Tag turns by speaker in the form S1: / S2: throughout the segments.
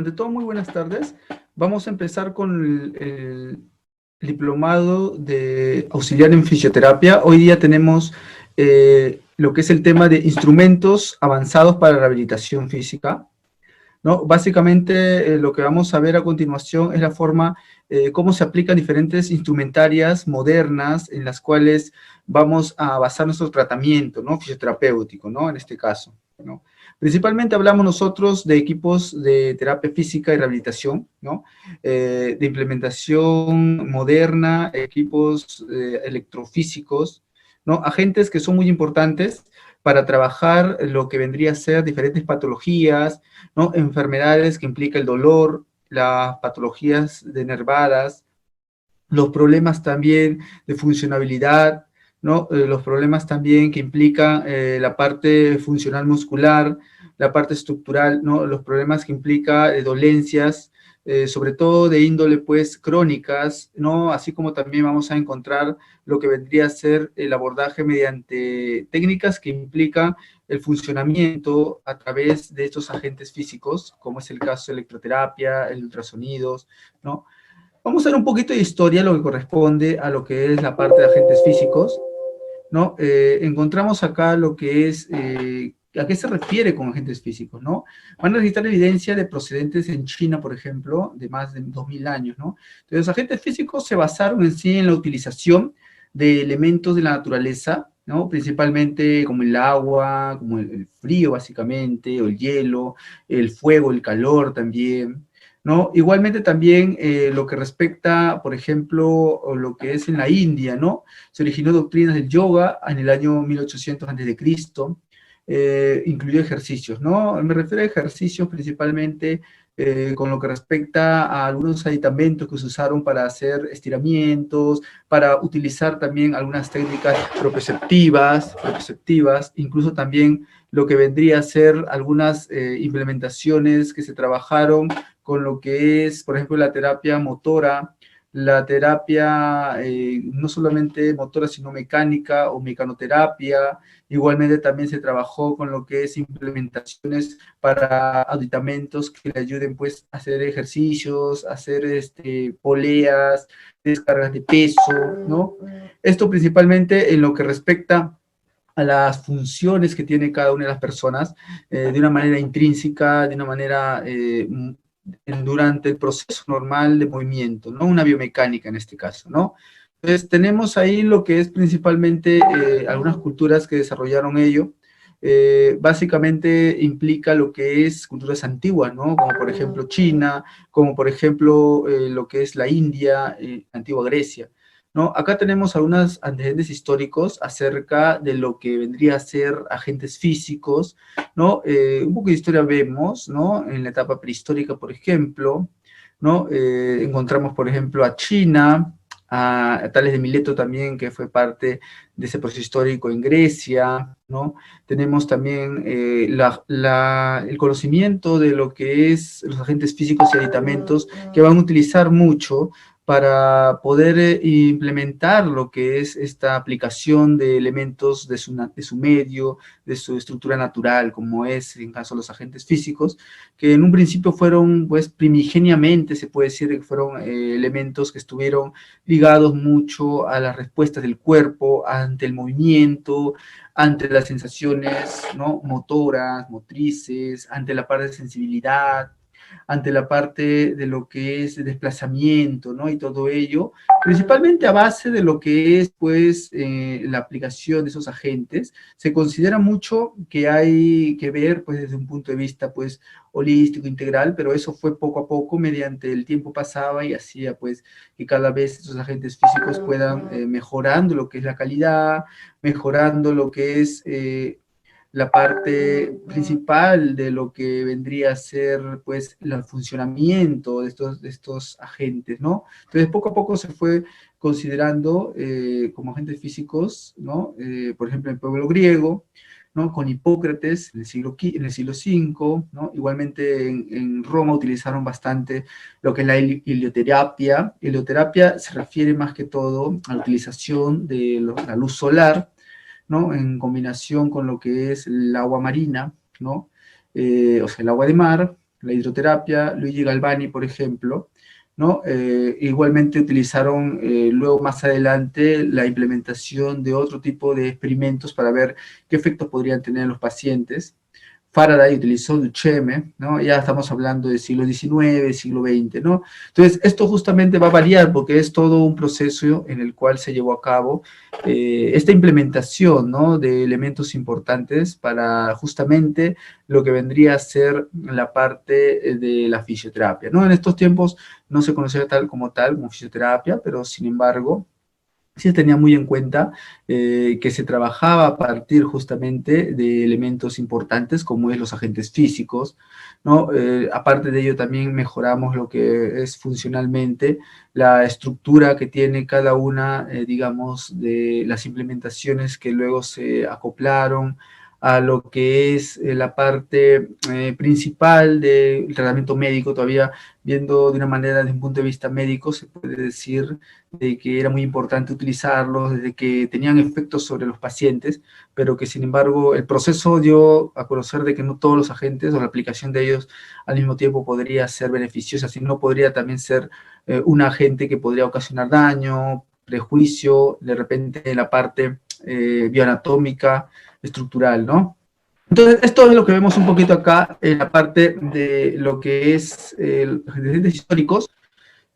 S1: Ante todo, muy buenas tardes. Vamos a empezar con el diplomado de auxiliar en fisioterapia. Hoy día tenemos lo que es el tema de instrumentos avanzados para la rehabilitación física, ¿no? Básicamente, lo que vamos a ver a continuación es la forma, cómo se aplican diferentes instrumentarias modernas en las cuales vamos a basar nuestro tratamiento, ¿no? Fisioterapéutico, ¿no? En este caso, ¿no? Principalmente hablamos nosotros de equipos de terapia física y rehabilitación, ¿no? De implementación moderna, equipos electrofísicos, ¿no? Agentes que son muy importantes para trabajar lo que vendría a ser diferentes patologías, ¿no? Enfermedades que implica el dolor, las patologías denervadas, los problemas también de funcionabilidad, ¿no? Los problemas también que implican la parte funcional muscular, la parte estructural, ¿no? Los problemas que implica dolencias, sobre todo de índole, pues, crónicas, ¿no? Así como también vamos a encontrar lo que vendría a ser el abordaje mediante técnicas que implican el funcionamiento a través de estos agentes físicos, como es el caso de electroterapia, el ultrasonidos, ¿no? Vamos a ver un poquito de historia, lo que corresponde a lo que es la parte de agentes físicos, ¿no? Encontramos acá lo que es, ¿a qué se refiere con agentes físicos, no? Van a necesitar evidencia de procedentes en China, por ejemplo, de más de 2000 años, ¿no? Entonces, los agentes físicos se basaron en sí en la utilización de elementos de la naturaleza, ¿no? Principalmente como el agua, como el frío, básicamente, o el hielo, el fuego, el calor también, ¿no? Igualmente también lo que respecta, por ejemplo, o lo que es en la India, ¿no? Se originó doctrinas del yoga en el año 1800 a.C., incluyó ejercicios, ¿no? Me refiero a ejercicios principalmente con lo que respecta a algunos aditamentos que se usaron para hacer estiramientos, para utilizar también algunas técnicas proprioceptivas, incluso también lo que vendría a ser algunas implementaciones que se trabajaron con lo que es, por ejemplo, la terapia motora, la terapia no solamente motora, sino mecánica o mecanoterapia. Igualmente también se trabajó con lo que es implementaciones para aditamentos que le ayuden pues a hacer ejercicios, a hacer poleas, descargas de peso, ¿no? Esto principalmente en lo que respecta a las funciones que tiene cada una de las personas de una manera intrínseca, de una manera durante el proceso normal de movimiento, ¿no? Una biomecánica en este caso, ¿no? Entonces tenemos ahí lo que es principalmente algunas culturas que desarrollaron ello. Básicamente implica lo que es culturas antiguas, ¿no? Como por ejemplo China, como por ejemplo lo que es la India, antigua Grecia, ¿no? Acá tenemos algunos antecedentes históricos acerca de lo que vendría a ser agentes físicos, ¿no? Un poco de historia vemos, ¿no? En la etapa prehistórica, por ejemplo, ¿no? Encontramos, por ejemplo, a China, a Tales de Mileto también, que fue parte de ese proceso histórico en Grecia, ¿no? Tenemos también el conocimiento de lo que es los agentes físicos y aditamentos que van a utilizar mucho para poder implementar lo que es esta aplicación de elementos de su medio, de su estructura natural, como es en caso de los agentes físicos, que en un principio fueron, pues, primigeniamente, se puede decir que fueron elementos que estuvieron ligados mucho a las respuestas del cuerpo ante el movimiento, ante las sensaciones, ¿no? Motoras, motrices, ante la parte de sensibilidad, ante la parte de lo que es desplazamiento, ¿no? Y todo ello, principalmente a base de lo que es, pues, la aplicación de esos agentes. Se considera mucho que hay que ver, pues, desde un punto de vista, pues, holístico, integral, pero eso fue poco a poco, mediante el tiempo pasaba y hacía, pues, que cada vez esos agentes físicos puedan mejorando lo que es la calidad, mejorando lo que es la parte principal de lo que vendría a ser, pues, el funcionamiento de estos agentes, ¿no? Entonces, poco a poco se fue considerando como agentes físicos, ¿no? Por ejemplo, en el pueblo griego, ¿no? Con Hipócrates en el siglo V, ¿no? Igualmente en Roma utilizaron bastante lo que es la helioterapia. Helioterapia se refiere más que todo a la utilización de la luz solar, ¿no? En combinación con lo que es el agua marina, ¿no? O sea, el agua de mar, la hidroterapia, Luigi Galvani, por ejemplo, ¿no? Igualmente utilizaron luego más adelante la implementación de otro tipo de experimentos para ver qué efectos podrían tener en los pacientes. Faraday utilizó Duchenne, ¿no? Ya estamos hablando del siglo XIX, siglo XX, ¿no? Entonces, esto justamente va a variar porque es todo un proceso en el cual se llevó a cabo esta implementación, ¿no? De elementos importantes para justamente lo que vendría a ser la parte de la fisioterapia, ¿no? En estos tiempos no se conocía tal como fisioterapia, pero sin embargo, sí se tenía muy en cuenta que se trabajaba a partir justamente de elementos importantes como es los agentes físicos, ¿no? Aparte de ello también mejoramos lo que es funcionalmente la estructura que tiene cada una, digamos, de las implementaciones que luego se acoplaron a lo que es la parte principal del tratamiento médico, todavía viendo de una manera, desde un punto de vista médico, se puede decir de que era muy importante utilizarlos, desde que tenían efectos sobre los pacientes, pero que sin embargo el proceso dio a conocer de que no todos los agentes o la aplicación de ellos al mismo tiempo podría ser beneficiosa, sino podría también ser un agente que podría ocasionar daño, prejuicio, de repente en la parte bioanatómica, estructural, ¿no? Entonces, esto es lo que vemos un poquito acá en la parte de lo que es los antecedentes históricos.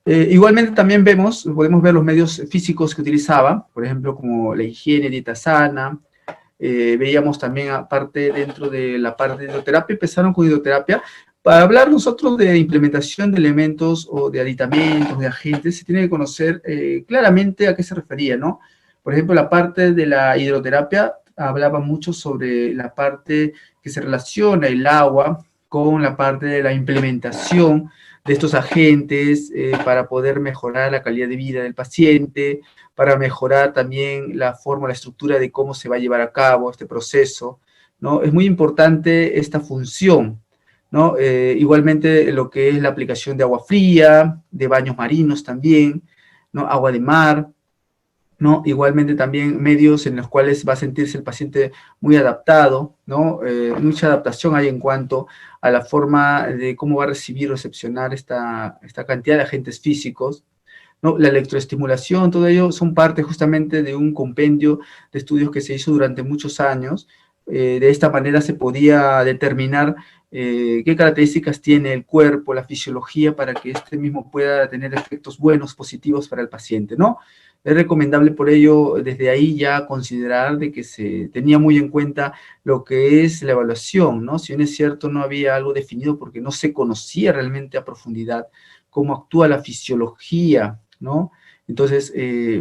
S1: Igualmente también podemos ver los medios físicos que utilizaba, por ejemplo, como la higiene, dieta sana. Veíamos también, aparte, dentro de la parte de hidroterapia, empezaron con hidroterapia. Para hablar nosotros de implementación de elementos o de aditamentos, de agentes, se tiene que conocer claramente a qué se refería, ¿no? Por ejemplo, la parte de la hidroterapia hablaba mucho sobre la parte que se relaciona el agua con la parte de la implementación de estos agentes para poder mejorar la calidad de vida del paciente, para mejorar también la forma, la estructura de cómo se va a llevar a cabo este proceso, ¿no? Es muy importante esta función, ¿no? Igualmente lo que es la aplicación de agua fría, de baños marinos también, ¿no? Agua de mar, ¿no? Igualmente también medios en los cuales va a sentirse el paciente muy adaptado, ¿no? Mucha adaptación hay en cuanto a la forma de cómo va a recibir o recepcionar esta cantidad de agentes físicos, ¿no? La electroestimulación, todo ello son parte justamente de un compendio de estudios que se hizo durante muchos años. De esta manera se podía determinar qué características tiene el cuerpo, la fisiología, para que este mismo pueda tener efectos buenos, positivos para el paciente, ¿no? Es recomendable por ello desde ahí ya considerar de que se tenía muy en cuenta lo que es la evaluación, ¿no? Si bien es cierto no había algo definido porque no se conocía realmente a profundidad cómo actúa la fisiología, ¿no? Entonces,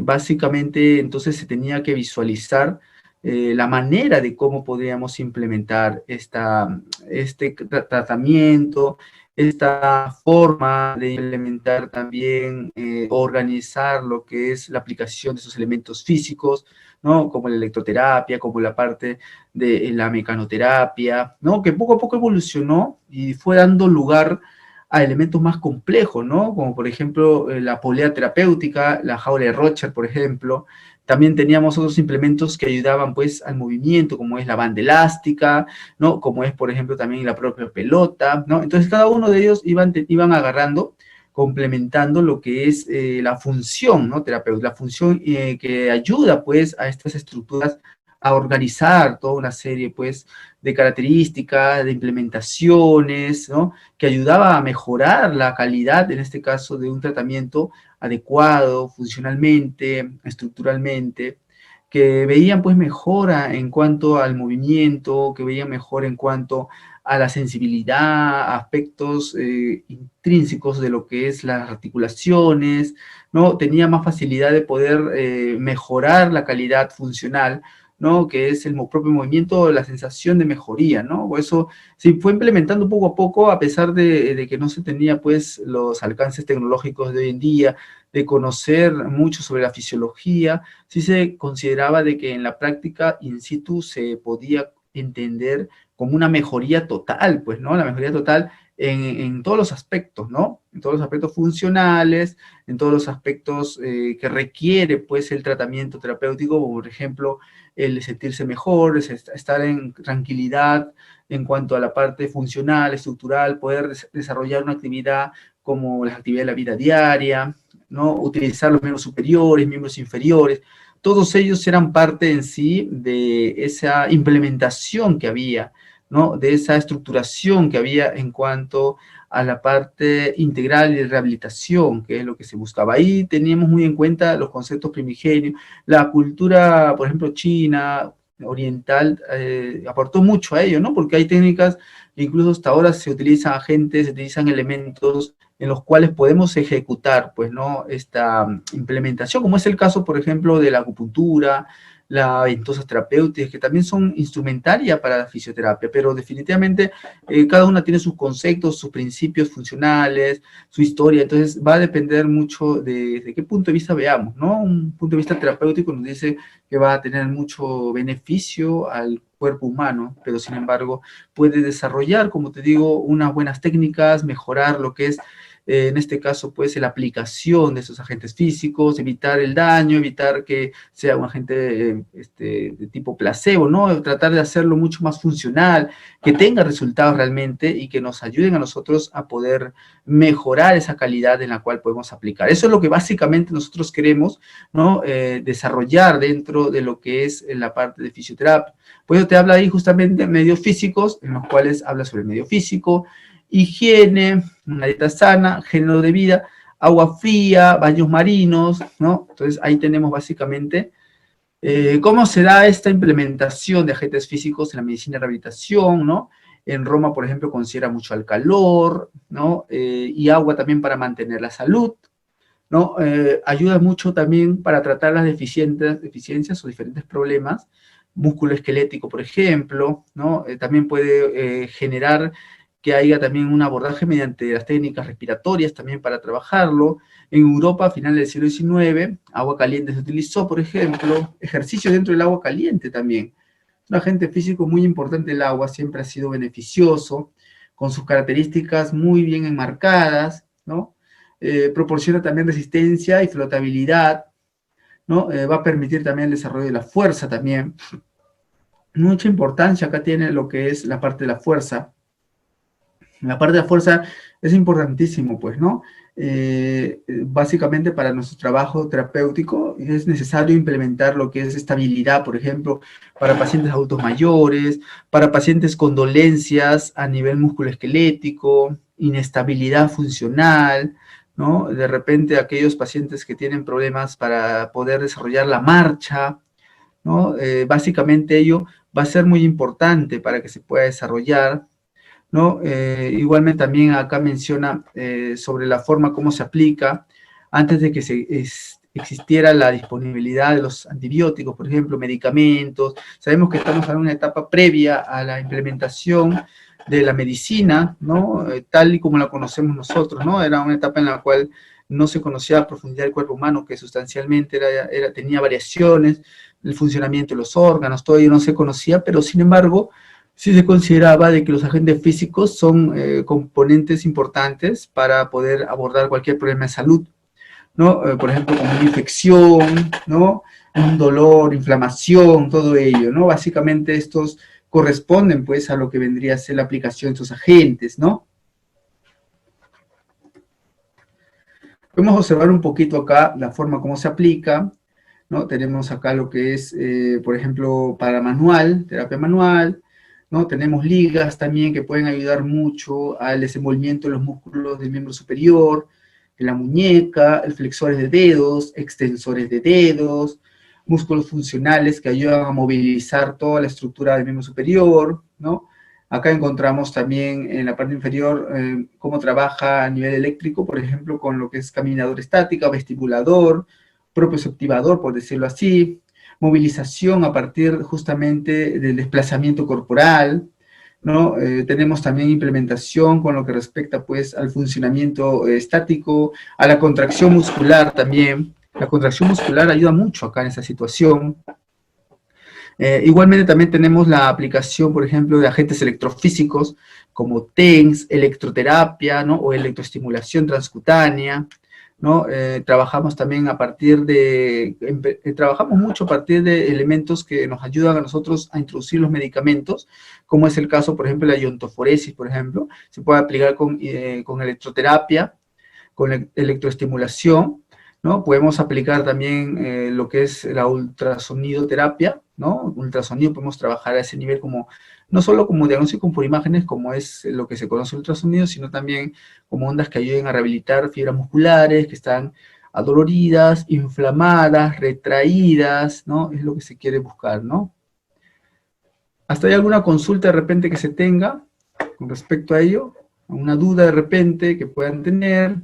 S1: básicamente, entonces se tenía que visualizar la manera de cómo podríamos implementar este tratamiento, esta forma de implementar también, organizar lo que es la aplicación de esos elementos físicos, ¿no? Como la electroterapia, como la parte de la mecanoterapia, ¿no? Que poco a poco evolucionó y fue dando lugar a elementos más complejos, ¿no? Como por ejemplo la polea terapéutica, la jaula de Rocher, por ejemplo. También teníamos otros implementos que ayudaban pues al movimiento, como es la banda elástica, ¿no? Como es por ejemplo también la propia pelota, ¿no? Entonces cada uno de ellos iban agarrando, complementando lo que es la función, ¿no? Terapéutica, la función que ayuda pues a estas estructuras a organizar toda una serie pues de características, de implementaciones, ¿no? Que ayudaba a mejorar la calidad, en este caso, de un tratamiento adecuado, funcionalmente, estructuralmente, que veían pues mejora en cuanto al movimiento, que veían mejor en cuanto a la sensibilidad, aspectos intrínsecos de lo que es las articulaciones, ¿no? Tenía más facilidad de poder mejorar la calidad funcional, ¿no? Que es el propio movimiento, la sensación de mejoría, ¿no? O eso se fue implementando poco a poco, a pesar de que no se tenía, pues, los alcances tecnológicos de hoy en día, de conocer mucho sobre la fisiología, sí se consideraba de que en la práctica in situ se podía entender como una mejoría total, pues, ¿no? La mejoría total en todos los aspectos, ¿no? en todos los aspectos funcionales, en todos los aspectos que requiere, pues, el tratamiento terapéutico, por ejemplo, el sentirse mejor, estar en tranquilidad en cuanto a la parte funcional, estructural, poder desarrollar una actividad como las actividades de la vida diaria, ¿no? Utilizar los miembros superiores, miembros inferiores, todos ellos eran parte en sí de esa implementación que había, ¿no? De esa estructuración que había en cuanto a la parte integral de rehabilitación, que es lo que se buscaba. Ahí teníamos muy en cuenta los conceptos primigenios, la cultura, por ejemplo, china, oriental, aportó mucho a ello, ¿no? Porque hay técnicas, incluso hasta ahora se utilizan agentes, se utilizan elementos en los cuales podemos ejecutar, pues, ¿no? Esta implementación, como es el caso, por ejemplo, de la acupuntura, la ventosas terapéuticas, que también son instrumentaria para la fisioterapia, pero definitivamente cada una tiene sus conceptos, sus principios funcionales, su historia, entonces va a depender mucho de qué punto de vista veamos, ¿no? Un punto de vista terapéutico nos dice que va a tener mucho beneficio al cuerpo humano, pero sin embargo puede desarrollar, como te digo, unas buenas técnicas, mejorar lo que es en este caso, pues, la aplicación de esos agentes físicos, evitar el daño, evitar que sea un agente de tipo placebo, ¿no? Tratar de hacerlo mucho más funcional, que tenga resultados realmente y que nos ayuden a nosotros a poder mejorar esa calidad en la cual podemos aplicar. Eso es lo que básicamente nosotros queremos, ¿no? Desarrollar dentro de lo que es la parte de fisioterapia. Pues te habla ahí justamente de medios físicos, en los cuales habla sobre el medio físico, higiene, una dieta sana, género de vida, agua fría, baños marinos, ¿no? Entonces ahí tenemos básicamente cómo se da esta implementación de agentes físicos en la medicina de rehabilitación, ¿no? En Roma, por ejemplo, considera mucho al calor, ¿no? Y agua también para mantener la salud, ¿no? Ayuda mucho también para tratar las deficiencias o diferentes problemas, músculo esquelético, por ejemplo, ¿no? También puede generar que haya también un abordaje mediante las técnicas respiratorias también para trabajarlo. En Europa, a finales del siglo XIX, agua caliente se utilizó, por ejemplo, ejercicio dentro del agua caliente también. Un agente físico muy importante, el agua siempre ha sido beneficioso, con sus características muy bien enmarcadas, ¿no? Proporciona también resistencia y flotabilidad, ¿no? Va a permitir también el desarrollo de la fuerza también. Mucha importancia acá tiene lo que es la parte de la fuerza. La parte de la fuerza es importantísimo, pues, ¿no? Básicamente para nuestro trabajo terapéutico es necesario implementar lo que es estabilidad, por ejemplo, para pacientes adultos mayores, para pacientes con dolencias a nivel musculoesquelético, inestabilidad funcional, ¿no? De repente aquellos pacientes que tienen problemas para poder desarrollar la marcha, ¿no? Básicamente ello va a ser muy importante para que se pueda desarrollar, ¿no? Igualmente también acá menciona sobre la forma como se aplica, antes de que existiera la disponibilidad de los antibióticos, por ejemplo, medicamentos. Sabemos que estamos en una etapa previa a la implementación de la medicina, ¿no? Tal y como la conocemos nosotros, ¿no? Era una etapa en la cual no se conocía a profundidad el cuerpo humano, que sustancialmente tenía variaciones, el funcionamiento de los órganos, todo ello no se conocía, pero sin embargo, sí se consideraba de que los agentes físicos son componentes importantes para poder abordar cualquier problema de salud, ¿no? Por ejemplo, como una infección, ¿no? Un dolor, inflamación, todo ello, ¿no? Básicamente estos corresponden, pues, a lo que vendría a ser la aplicación de estos agentes, ¿no? Podemos observar un poquito acá la forma como se aplica, ¿no? Tenemos acá lo que es, por ejemplo, para manual, terapia manual, ¿no? Tenemos ligas también que pueden ayudar mucho al desenvolvimiento de los músculos del miembro superior, de la muñeca, el flexores de dedos, extensores de dedos, músculos funcionales que ayudan a movilizar toda la estructura del miembro superior, ¿no? Acá encontramos también en la parte inferior cómo trabaja a nivel eléctrico, por ejemplo, con lo que es caminador estática, vestibulador, propioceptivador, por decirlo así, movilización a partir justamente del desplazamiento corporal, ¿no? Tenemos también implementación con lo que respecta, pues, al funcionamiento estático, a la contracción muscular también. La contracción muscular ayuda mucho acá en esta situación. Igualmente también tenemos la aplicación, por ejemplo, de agentes electrofísicos como TENS, electroterapia, ¿no? O electroestimulación transcutánea, ¿no? Trabajamos también a partir de, trabajamos mucho a partir de elementos que nos ayudan a nosotros a introducir los medicamentos, como es el caso, por ejemplo, la iontoforesis, por ejemplo, se puede aplicar con electroterapia, con electroestimulación, ¿no? Podemos aplicar también lo que es la ultrasonido terapia, ¿no? Ultrasonido podemos trabajar a ese nivel como, no solo como diagnóstico por imágenes, como es lo que se conoce ultrasonido, sino también como ondas que ayuden a rehabilitar fibras musculares que están adoloridas, inflamadas, retraídas, ¿no? Es lo que se quiere buscar, ¿no? ¿Hasta hay alguna consulta de repente que se tenga con respecto a ello? ¿Alguna duda de repente que puedan tener?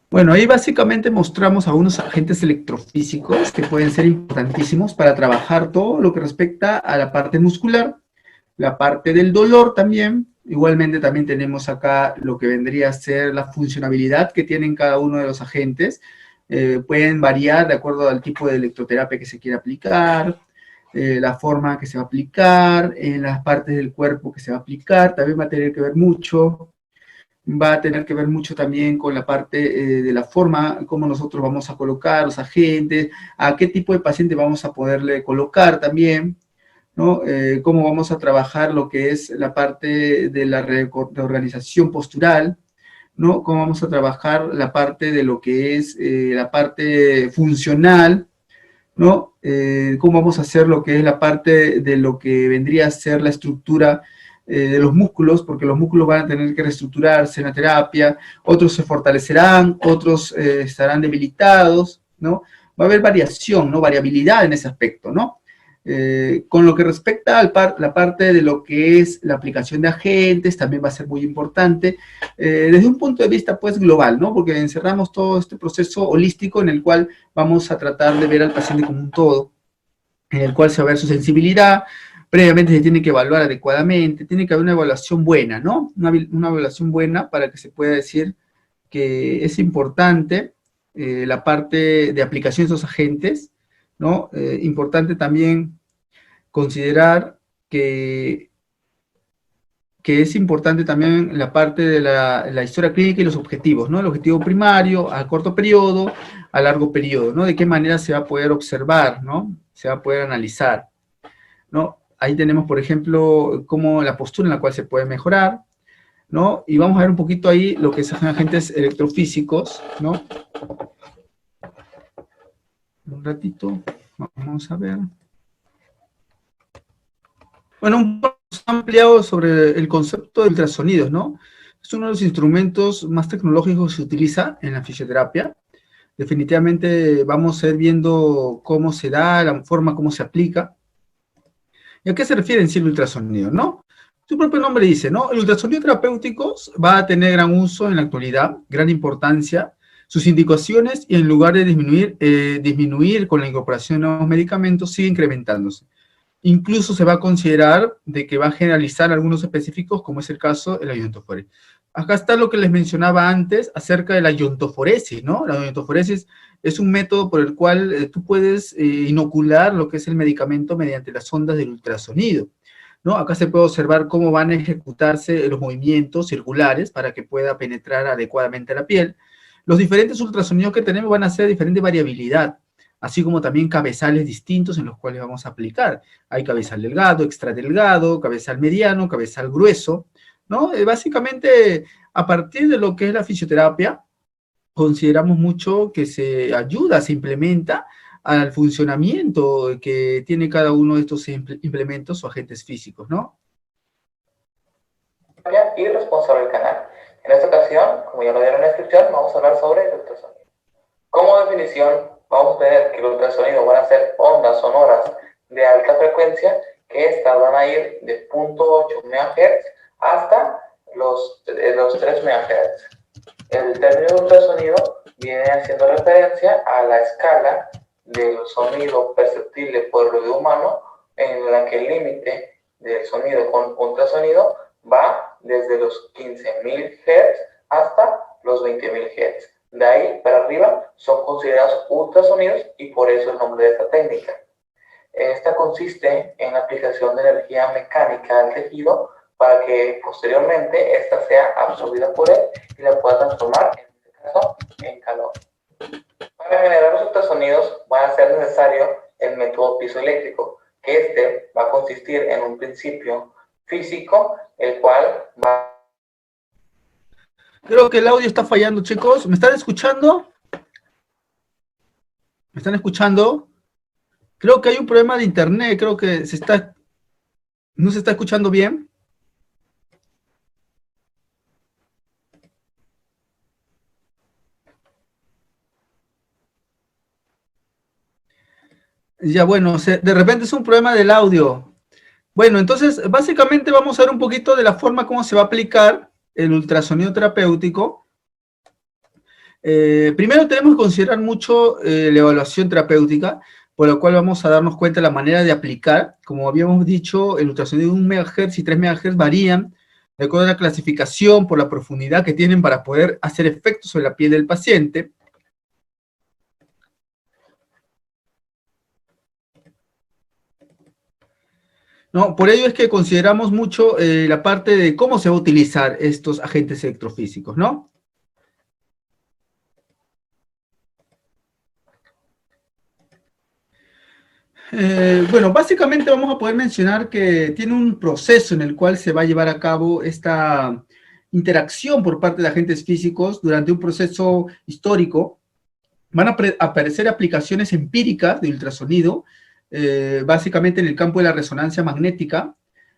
S1: Bueno, ahí básicamente mostramos a unos agentes electrofísicos que pueden ser importantísimos para trabajar todo lo que respecta a la parte muscular, la parte del dolor también. Igualmente también tenemos acá lo que vendría a ser la funcionalidad que tienen cada uno de los agentes. Pueden variar de acuerdo al tipo de electroterapia que se quiera aplicar, la forma que se va a aplicar, en las partes del cuerpo que se va a aplicar, también va a tener que ver mucho, va a tener que ver mucho también con la parte de la forma, cómo nosotros vamos a colocar los agentes, a qué tipo de paciente vamos a poderle colocar también, ¿no? Cómo vamos a trabajar lo que es la parte de la reorganización postural, ¿no? Cómo vamos a trabajar la parte de lo que es la parte funcional, ¿no? Cómo vamos a hacer lo que es la parte de lo que vendría a ser la estructura de los músculos, porque los músculos van a tener que reestructurarse en la terapia, otros se fortalecerán, otros estarán debilitados, ¿no? Va a haber variación, ¿no? Variabilidad en ese aspecto, ¿no? Con lo que respecta a la parte de lo que es la aplicación de agentes, también va a ser muy importante, desde un punto de vista, pues, global, ¿no? Porque encerramos todo este proceso holístico en el cual vamos a tratar de ver al paciente como un todo, en el cual se va a ver su sensibilidad, previamente se tiene que evaluar adecuadamente, tiene que haber una evaluación buena, ¿no? Una evaluación buena para que se pueda decir que es importante la parte de aplicación de esos agentes, ¿no? Importante también considerar que es importante también la parte de la historia clínica y los objetivos, ¿no? El objetivo primario, a corto periodo, a largo periodo, ¿no? De qué manera se va a poder observar, ¿no? Se va a poder analizar, ¿no? Ahí tenemos, por ejemplo, cómo la postura en la cual se puede mejorar, ¿no? Y vamos a ver un poquito ahí lo que son agentes electrofísicos, ¿no? Un ratito, vamos a ver. Bueno, un poco ampliado sobre el concepto de ultrasonidos, ¿no? Es uno de los instrumentos más tecnológicos que se utiliza en la fisioterapia. Definitivamente vamos a ir viendo cómo se da, la forma como se aplica. ¿Y a qué se refiere en sí el ultrasonido, no? Su propio nombre dice, ¿no? El ultrasonido terapéutico va a tener gran uso en la actualidad, gran importancia. Sus indicaciones, y en lugar de disminuir con la incorporación de nuevos medicamentos, sigue incrementándose. Incluso se va a considerar de que va a generalizar algunos específicos, como es el caso de la iontoforesis. Acá está lo que les mencionaba antes acerca de la iontoforesis, ¿no? La iontoforesis es un método por el cual tú puedes inocular lo que es el medicamento mediante las ondas del ultrasonido, ¿no? Acá se puede observar cómo van a ejecutarse los movimientos circulares para que pueda penetrar adecuadamente a la piel. Los diferentes ultrasonidos que tenemos van a ser de diferente variabilidad, así como también cabezales distintos en los cuales vamos a aplicar. Hay cabezal delgado, extra delgado, cabezal mediano, cabezal grueso, ¿no? Básicamente, a partir de lo que es la fisioterapia, consideramos mucho que se ayuda, se implementa al funcionamiento que tiene cada uno de estos implementos o agentes físicos, ¿no?
S2: Y responsable del canal. En esta ocasión, como ya lo vieron en la descripción, vamos a hablar sobre el ultrasonido. Como definición, vamos a ver que el ultrasonido van a ser ondas sonoras de alta frecuencia que estas van a ir de 0.8 MHz hasta los 3 MHz. El término ultrasonido viene haciendo referencia a la escala del sonido perceptible por el oído humano, en la que el límite del sonido con ultrasonido va desde los 15.000 Hz hasta los 20.000 Hz. De ahí para arriba son considerados ultrasonidos y por eso el nombre de esta técnica. Esta consiste en la aplicación de energía mecánica al tejido para que posteriormente esta sea absorbida por él y la pueda transformar, en este caso, en calor. Para generar los ultrasonidos va a ser necesario el método piezoeléctrico, que este va a consistir en un principio físico, el cual va...
S1: Creo que el audio está fallando, chicos. ¿Me están escuchando? ¿Me están escuchando? Creo que hay un problema de internet. Creo que no se está escuchando bien. Ya, bueno, de repente es un problema del audio. Bueno, entonces, básicamente vamos a ver un poquito de la forma como se va a aplicar el ultrasonido terapéutico. Primero tenemos que considerar mucho la evaluación terapéutica, por lo cual vamos a darnos cuenta de la manera de aplicar. Como habíamos dicho, el ultrasonido de 1 MHz y 3 MHz varían de acuerdo a la clasificación por la profundidad que tienen para poder hacer efecto sobre la piel del paciente. ¿No? Por ello es que consideramos mucho la parte de cómo se va a utilizar estos agentes electrofísicos, ¿no? Bueno, básicamente vamos a poder mencionar que tiene un proceso en el cual se va a llevar a cabo esta interacción por parte de agentes físicos durante un proceso histórico. Van a aparecer aplicaciones empíricas de ultrasonido, básicamente en el campo de la resonancia magnética,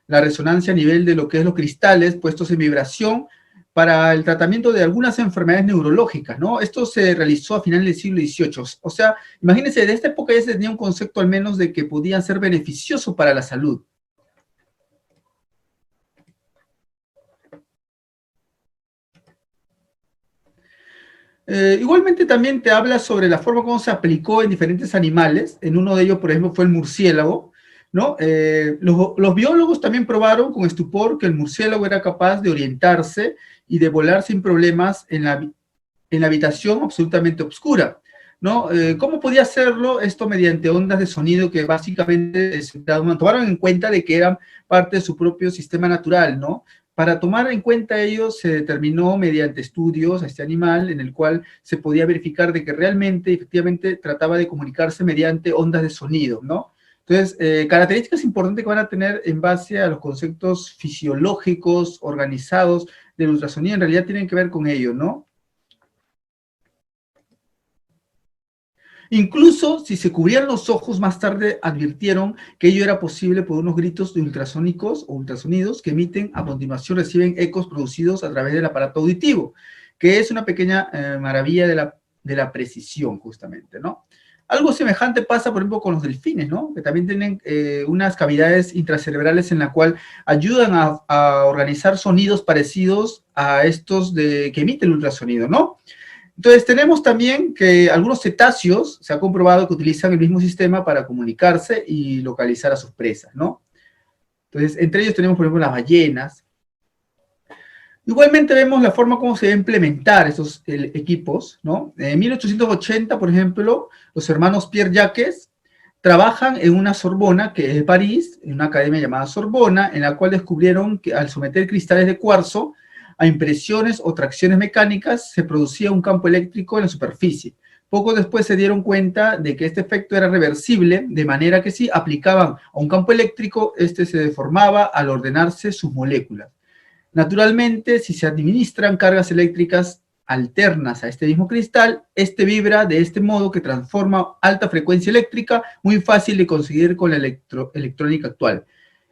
S1: la resonancia a nivel de lo que es los cristales puestos en vibración para el tratamiento de algunas enfermedades neurológicas, ¿no? Esto se realizó a finales del siglo XVIII. O sea, imagínense, de esta época ya se tenía un concepto al menos de que podían ser beneficiosos para la salud. Igualmente también te habla sobre la forma como se aplicó en diferentes animales. En uno de ellos, por ejemplo, fue el murciélago, ¿no? Los biólogos también probaron con estupor que el murciélago era capaz de orientarse y de volar sin problemas en la habitación absolutamente oscura, ¿no? ¿Cómo podía hacerlo? Esto mediante ondas de sonido que básicamente tomaron en cuenta de que eran parte de su propio sistema natural, ¿no? Para tomar en cuenta ello, se determinó mediante estudios a este animal en el cual se podía verificar de que realmente, efectivamente, trataba de comunicarse mediante ondas de sonido, ¿no? Entonces, características importantes que van a tener en base a los conceptos fisiológicos, organizados del ultrasonido, en realidad tienen que ver con ello, ¿no? Incluso si se cubrían los ojos, más tarde advirtieron que ello era posible por unos gritos de ultrasónicos o ultrasonidos que emiten, a continuación reciben ecos producidos a través del aparato auditivo, que es una pequeña maravilla de la precisión, justamente, ¿no? Algo semejante pasa, por ejemplo, con los delfines, ¿no? Que también tienen unas cavidades intracerebrales en la cual ayudan a organizar sonidos parecidos a estos que emiten el ultrasonido, ¿no? Entonces tenemos también que algunos cetáceos se ha comprobado que utilizan el mismo sistema para comunicarse y localizar a sus presas, ¿no? Entonces, entre ellos tenemos, por ejemplo, las ballenas. Igualmente vemos la forma como se debe implementar estos equipos, ¿no? En 1880, por ejemplo, los hermanos Pierre Jacques trabajan en una Sorbona, que es de París, en una academia llamada Sorbona, en la cual descubrieron que al someter cristales de cuarzo a impresiones o tracciones mecánicas, se producía un campo eléctrico en la superficie. Poco después se dieron cuenta de que este efecto era reversible, de manera que si aplicaban a un campo eléctrico, este se deformaba al ordenarse sus moléculas. Naturalmente, si se administran cargas eléctricas alternas a este mismo cristal, este vibra de este modo que transforma alta frecuencia eléctrica, muy fácil de conseguir con la electrónica actual,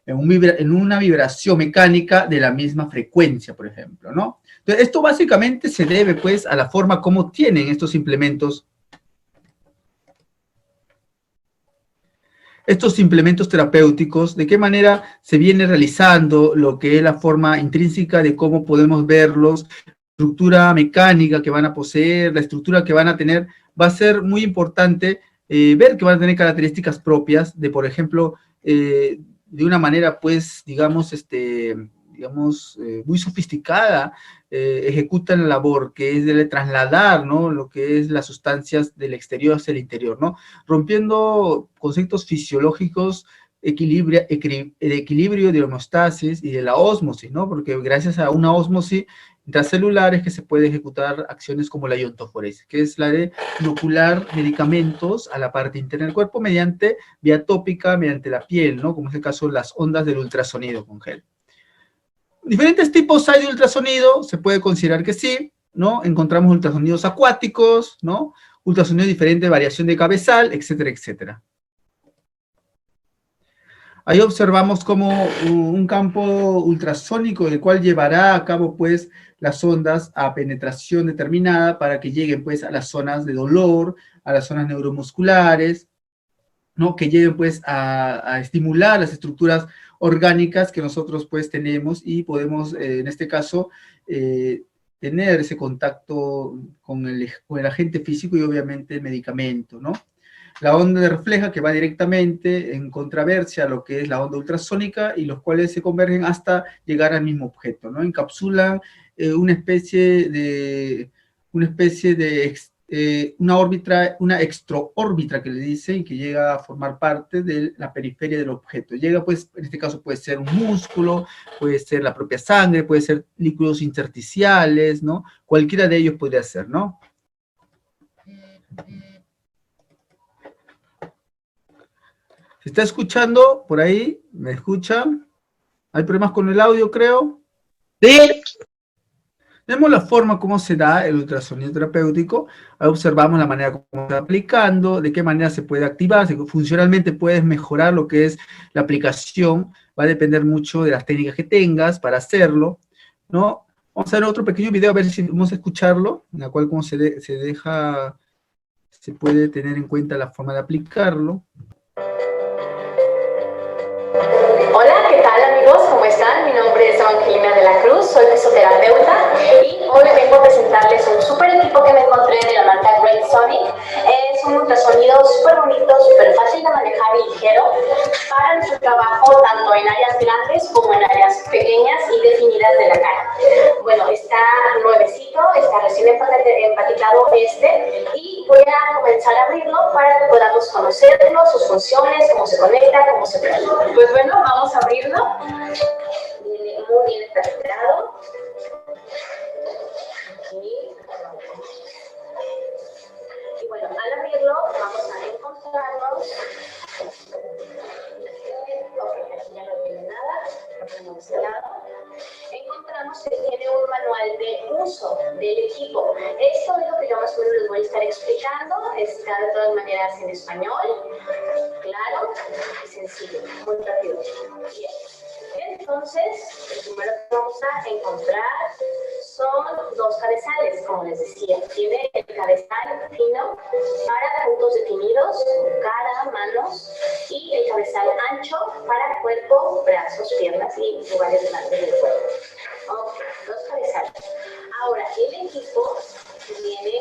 S1: en una vibración mecánica de la misma frecuencia, por ejemplo, ¿no? Entonces, esto básicamente se debe, pues, a la forma como tienen estos implementos terapéuticos, de qué manera se viene realizando lo que es la forma intrínseca de cómo podemos verlos, estructura mecánica que van a poseer, la estructura que van a tener, va a ser muy importante ver que van a tener características propias de, por ejemplo, de una manera, pues, digamos, muy sofisticada, ejecutan la labor que es de trasladar, ¿no?, lo que es las sustancias del exterior hacia el interior, ¿no?, rompiendo conceptos fisiológicos, el equilibrio de homeostasis y de la ósmosis, ¿no?, porque gracias a una ósmosis intracelular es que se puede ejecutar acciones como la iontoforesis, que es la de inocular medicamentos a la parte interna del cuerpo mediante vía tópica, mediante la piel, ¿no?, como es el caso de las ondas del ultrasonido con gel. Diferentes tipos hay de ultrasonido, se puede considerar que sí, ¿no? Encontramos ultrasonidos acuáticos, ¿no? Ultrasonido diferente, variación de cabezal, etcétera, etcétera. Ahí observamos como un campo ultrasónico, el cual llevará a cabo, pues, las ondas a penetración determinada para que lleguen, pues, a las zonas de dolor, a las zonas neuromusculares, ¿no?, que lleguen, pues, a estimular las estructuras orgánicas que nosotros, pues, tenemos y podemos, en este caso, tener ese contacto con el agente físico y, obviamente, el medicamento, ¿no? La onda refleja que va directamente en contraversia a lo que es la onda ultrasónica y los cuales se convergen hasta llegar al mismo objeto, ¿no? Encapsulan una especie de una órbita, una extraórbita que le dicen, que llega a formar parte de la periferia del objeto. Llega, pues, en este caso puede ser un músculo, puede ser la propia sangre, puede ser líquidos intersticiales, ¿no? Cualquiera de ellos podría ser, ¿no? ¿Se está escuchando por ahí? ¿Me escuchan? ¿Hay problemas con el audio, creo?
S3: Sí.
S1: Vemos la forma como se da el ultrasonido terapéutico, observamos la manera como se está aplicando, de qué manera se puede activar, si funcionalmente puedes mejorar lo que es la aplicación, va a depender mucho de las técnicas que tengas para hacerlo, ¿no? Vamos a ver otro pequeño video, a ver si vamos a escucharlo, en la cual cómo se puede tener en cuenta la forma de aplicarlo.
S4: Hola, ¿qué tal amigos? ¿Cómo están? Mi nombre es Evangelina de la Cruz, soy fisioterapeuta y hoy vengo a presentarles un super equipo que me encontré de la marca Great Sonic. Es un ultrasonido súper bonito, súper fácil de manejar y ligero para nuestro trabajo tanto en áreas grandes como en áreas pequeñas y definidas de la cara. Bueno, está nuevecito, está recién empaquetado y voy a comenzar a abrirlo para que podamos conocerlo, sus funciones, cómo se conecta, cómo se prende. Pues bueno, vamos a abrirlo. Viene muy bien empaquetado. Aquí. Y bueno, al abrirlo vamos a encontrarnos. Ok, aquí ya no tiene nada. Lo ponemos de este lado. Encontramos que tiene un manual de uso del equipo. Esto es lo que yo más o menos les voy a estar explicando. Está de todas maneras en español, claro y sencillo, muy rápido. Bien. Entonces, el primero que vamos a encontrar son dos cabezales, como les decía. Tiene el cabezal fino para puntos definidos, cara, manos, y el cabezal ancho para cuerpo, brazos, piernas y lugares grandes del cuerpo. Ok, dos cabezales. Ahora, el equipo viene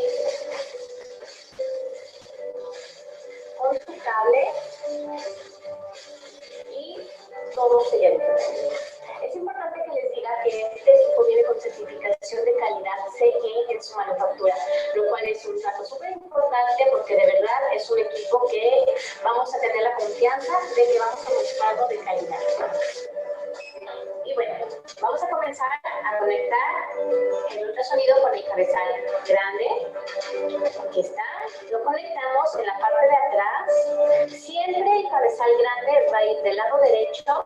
S4: con su cable y todo selladito. Es importante que les diga que este equipo viene con certificación de calidad CE en su manufactura, lo cual es un dato súper importante porque de verdad es un equipo que vamos a tener la confianza de que vamos a buscarlo de calidad. Y bueno, vamos a comenzar a conectar el ultrasonido con el cabezal grande. Aquí está. Lo conectamos en la parte de atrás. Siempre el cabezal grande va a ir del lado derecho.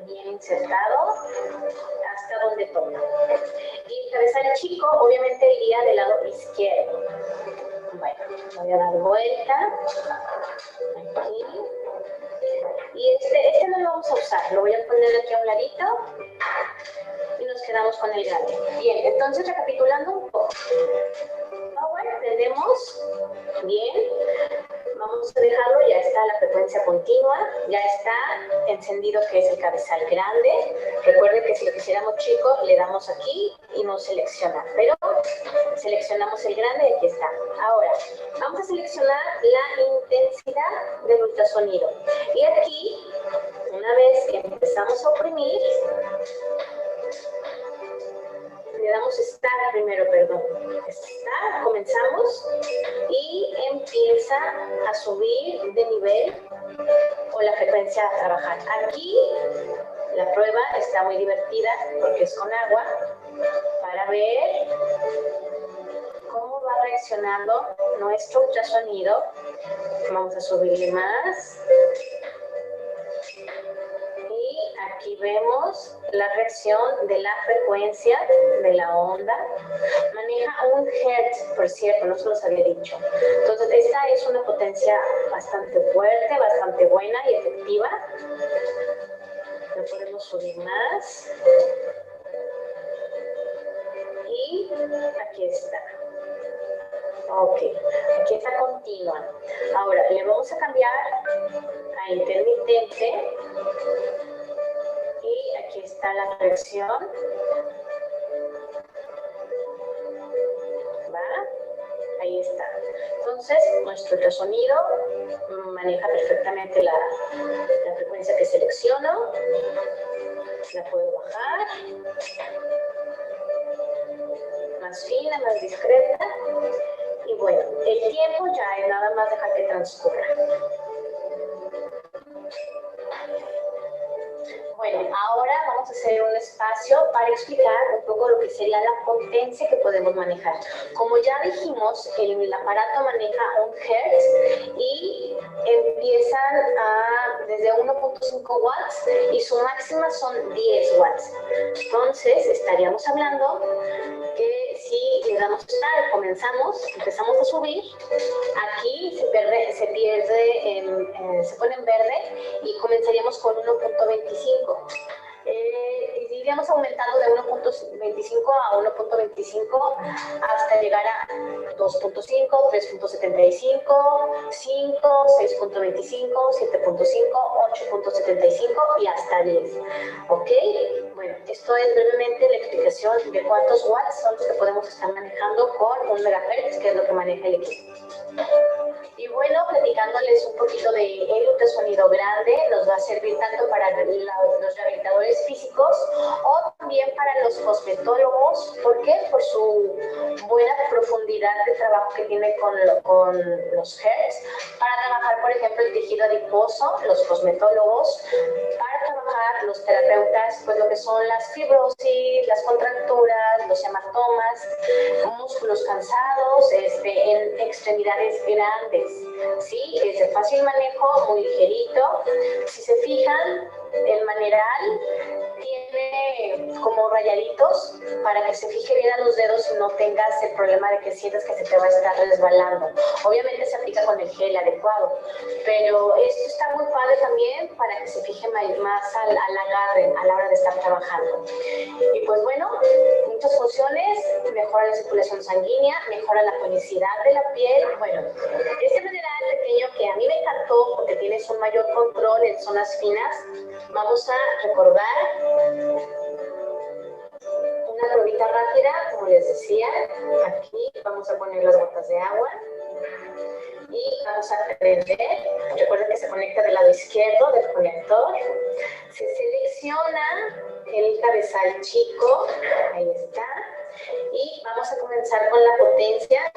S4: Bien insertado hasta donde toca. Y el cabezal chico obviamente iría del lado izquierdo. Bueno, voy a dar vuelta. Aquí. Y este no lo vamos a usar, lo voy a poner aquí a un ladito y nos quedamos con el grande. Bien, entonces recapitulando un poco. Power, prendemos. Bien. Vamos Vamos a dejarlo, ya está la frecuencia continua, ya está encendido que es el cabezal grande. Recuerden que si lo quisiéramos chico, le damos aquí y no selecciona, pero seleccionamos el grande y aquí está. Ahora, vamos a seleccionar la intensidad del ultrasonido. Y aquí, una vez que empezamos a oprimir, le damos Start primero, perdón. Start, comenzamos y empieza a subir de nivel o la frecuencia a trabajar. Aquí la prueba está muy divertida porque es con agua para ver cómo va reaccionando nuestro ultrasonido. Vamos a subirle más. Y aquí vemos la reacción de la frecuencia de la onda. Maneja 1 Hz, por cierto, no se los había dicho. Entonces, esta es una potencia bastante fuerte, bastante buena y efectiva. Le podemos subir más. Y aquí está. Ok, aquí está continua. Ahora, le vamos a cambiar a intermitente. Y aquí está la reacción. ¿Va? Ahí está. Entonces, nuestro ultrasonido maneja perfectamente la frecuencia que selecciono. La puedo bajar. Más fina, más discreta. Y bueno, el tiempo ya es nada más dejar que transcurra. Bueno, ahora vamos a hacer un espacio para explicar un poco lo que sería la potencia que podemos manejar. Como ya dijimos, el aparato maneja 1 Hz y empiezan desde 1.5 watts y su máxima son 10 watts. Entonces, estaríamos hablando que si le damos start, comenzamos, empezamos a subir, aquí se pone en verde y comenzaríamos con 1.25. Iríamos aumentando de 1.25 a 1.25 hasta llegar a 2.5, 3.75, 5, 6.25, 7.5, 8.75 y hasta 10. ¿Ok? Bueno, esto es brevemente la explicación de cuántos watts son los que podemos estar manejando con 1 MHz, que es lo que maneja el equipo. Y bueno, platicándoles un poquito de el ultrasonido grande, nos va a servir tanto para los rehabilitadores físicos o también para los cosmetólogos. ¿Por qué? Por su buena profundidad de trabajo que tiene con los hairs. Para trabajar, por ejemplo, el tejido adiposo, los cosmetólogos. Para trabajar los terapeutas, pues lo que son las fibrosis, las contracturas, los hematomas, músculos cansados, en extremidades grandes. ¿Sí? Es de fácil manejo, muy ligerito. Si se fijan, el maneral tiene como rayaditos para que se fije bien a los dedos y no tengas el problema de que sientas que se te va a estar resbalando. Obviamente se aplica con el gel adecuado, pero esto está muy padre también para que se fije más al agarre a la hora de estar trabajando. Y pues bueno, muchas funciones: mejora la circulación sanguínea, mejora la tonicidad de la piel. Bueno, este mineral pequeño que a mí me encantó porque tienes un mayor control en zonas finas. Vamos a recordar una pruebita rápida, como les decía. Aquí vamos a poner las gotas de agua y vamos a prender. Recuerden que se conecta del lado izquierdo del conector. Se selecciona el cabezal chico, ahí está. Y vamos a comenzar con la potencia.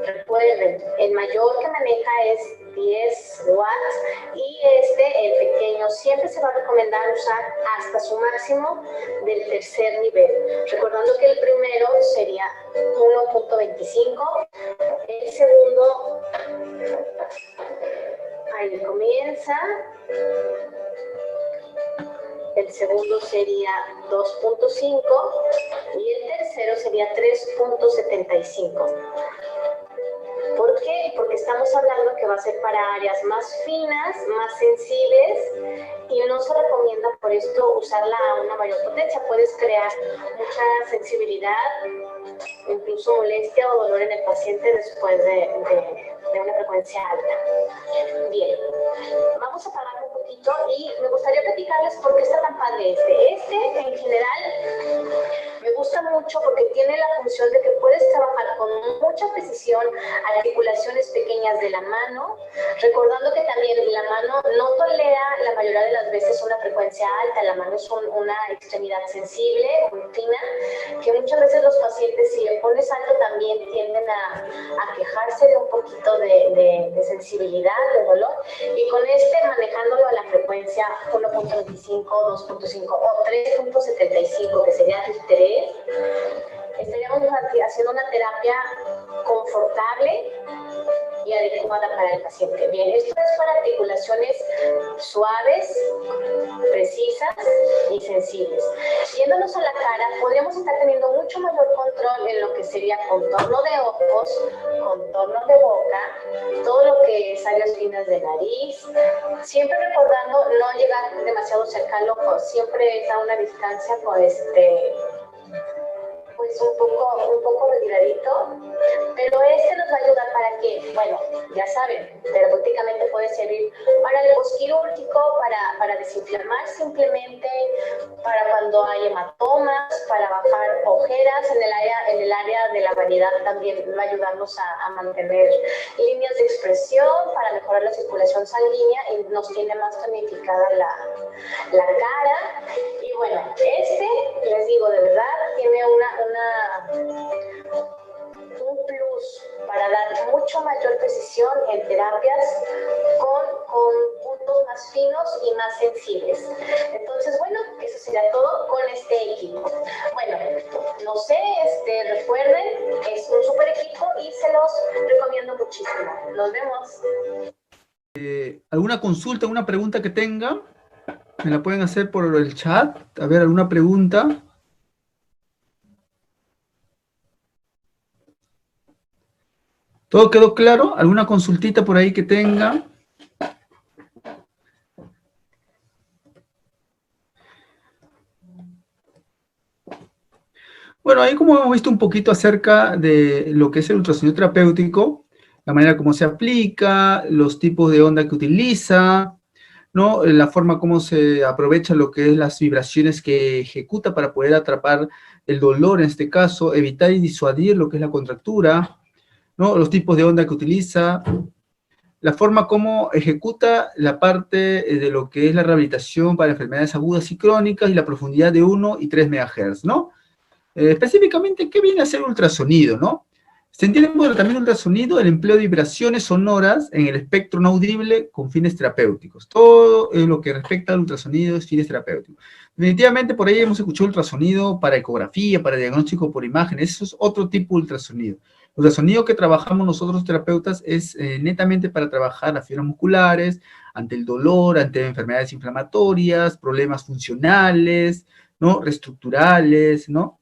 S4: Recuerden, el mayor que maneja es 10 watts y el pequeño, siempre se va a recomendar usar hasta su máximo del tercer nivel. Recordando que el primero sería 1.25, el segundo, ahí comienza. El segundo sería 2.5 y el tercero sería 3.75. ¿Por qué? Porque estamos hablando que va a ser para áreas más finas, más sensibles, y no se recomienda por esto usarla a una mayor potencia. Puedes crear mucha sensibilidad, incluso molestia o dolor en el paciente después de de una frecuencia alta. Bien, vamos a apagar un poquito y me gustaría platicarles por qué está tan padre este. Este, en general, me gusta mucho porque tiene la función de que puedes trabajar con mucha precisión articulaciones pequeñas de la mano, recordando que también la mano no tolera la mayoría de las veces una frecuencia alta. La mano es una extremidad sensible, muy fina, que muchas veces los pacientes, si le pones alto, también tienden a quejarse de un poquito de sensibilidad, de dolor, y con este, manejándolo a la frecuencia 1.25, 2.5 o 3.75, que sería el 3, estaríamos haciendo una terapia confortable y adecuada para el paciente. Bien, esto es para articulaciones suaves, precisas y sensibles. Yéndonos a la cara, podríamos estar teniendo mucho mayor control en lo que sería contorno de ojos, contorno de boca, todo lo que es áreas finas de nariz, siempre recordando no llegar demasiado cerca al ojo, siempre es a una distancia pues un poco retiradito, pero este nos va a ayudar para que, bueno, ya saben, terapéuticamente puede servir para el postquirúrgico, para desinflamar simplemente, para cuando hay hematomas, para bajar ojeras en el área de la vanidad, también va a ayudarnos a mantener líneas de expresión, para mejorar la circulación sanguínea y nos tiene más tonificada la cara. Y bueno, les digo, de verdad, tiene un plus para dar mucho mayor precisión en terapias con puntos más finos y más sensibles. Entonces, bueno, eso sería todo con este equipo. Bueno, no sé, recuerden, es un super equipo y se los recomiendo muchísimo. Nos vemos.
S1: ¿Alguna consulta, alguna pregunta que tenga? Me la pueden hacer por el chat. A ver, ¿alguna pregunta? ¿Todo quedó claro? ¿Alguna consultita por ahí que tenga? Bueno, ahí como hemos visto un poquito acerca de lo que es el ultrasonido terapéutico, la manera como se aplica, los tipos de onda que utiliza, ¿no? La forma como se aprovecha lo que es las vibraciones que ejecuta para poder atrapar el dolor en este caso, evitar y disuadir lo que es la contractura, ¿no? Los tipos de onda que utiliza, la forma como ejecuta la parte de lo que es la rehabilitación para enfermedades agudas y crónicas y la profundidad de 1 y 3 MHz, ¿no? Específicamente, ¿qué viene a ser ultrasonido, no? Se entiende por también ultrasonido el empleo de vibraciones sonoras en el espectro no audible con fines terapéuticos. Todo lo que respecta al ultrasonido es fines terapéuticos. Definitivamente por ahí hemos escuchado ultrasonido para ecografía, para diagnóstico por imagen. Eso es otro tipo de ultrasonido. El ultrasonido que trabajamos nosotros terapeutas es netamente para trabajar las fibras musculares, ante el dolor, ante enfermedades inflamatorias, problemas funcionales, ¿no? Reestructurales, ¿no?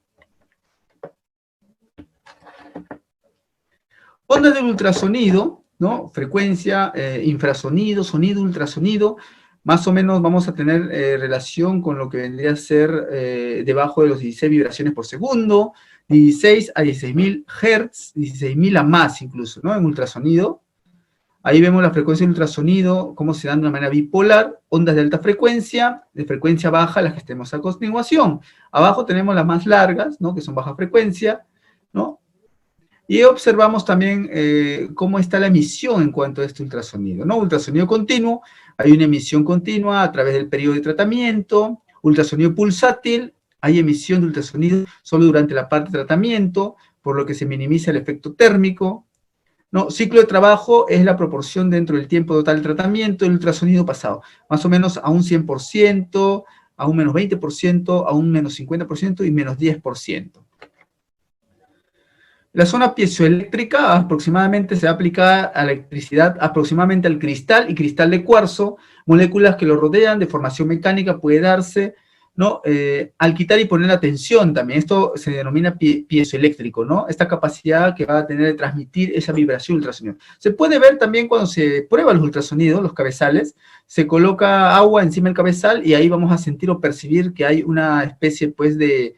S1: Ondas del ultrasonido, ¿no? Frecuencia, infrasonido, sonido, ultrasonido, más o menos vamos a tener relación con lo que vendría a ser debajo de los 16 vibraciones por segundo, 16 a 16.000 Hz, 16.000 a más incluso, ¿no? En ultrasonido. Ahí vemos la frecuencia del ultrasonido, cómo se dan de una manera bipolar, ondas de alta frecuencia, de frecuencia baja, las que tenemos a continuación. Abajo tenemos las más largas, ¿no? Que son baja frecuencia, ¿no? Y observamos también cómo está la emisión en cuanto a este ultrasonido, ¿no? Ultrasonido continuo, hay una emisión continua a través del periodo de tratamiento. Ultrasonido pulsátil, hay emisión de ultrasonido solo durante la parte de tratamiento, por lo que se minimiza el efecto térmico, ¿no? Ciclo de trabajo es la proporción dentro del tiempo total del tratamiento del ultrasonido pasado, más o menos a un 100%, a un menos 20%, a un menos 50% y menos 10%. La zona piezoeléctrica aproximadamente se va a aplicar a la electricidad aproximadamente al cristal y cristal de cuarzo, moléculas que lo rodean de formación mecánica puede darse, ¿no? Al quitar y poner la tensión también, esto se denomina piezoeléctrico, ¿no? Esta capacidad que va a tener de transmitir esa vibración ultrasonido. Se puede ver también cuando se prueba los ultrasonidos, los cabezales, se coloca agua encima del cabezal y ahí vamos a sentir o percibir que hay una especie, pues, de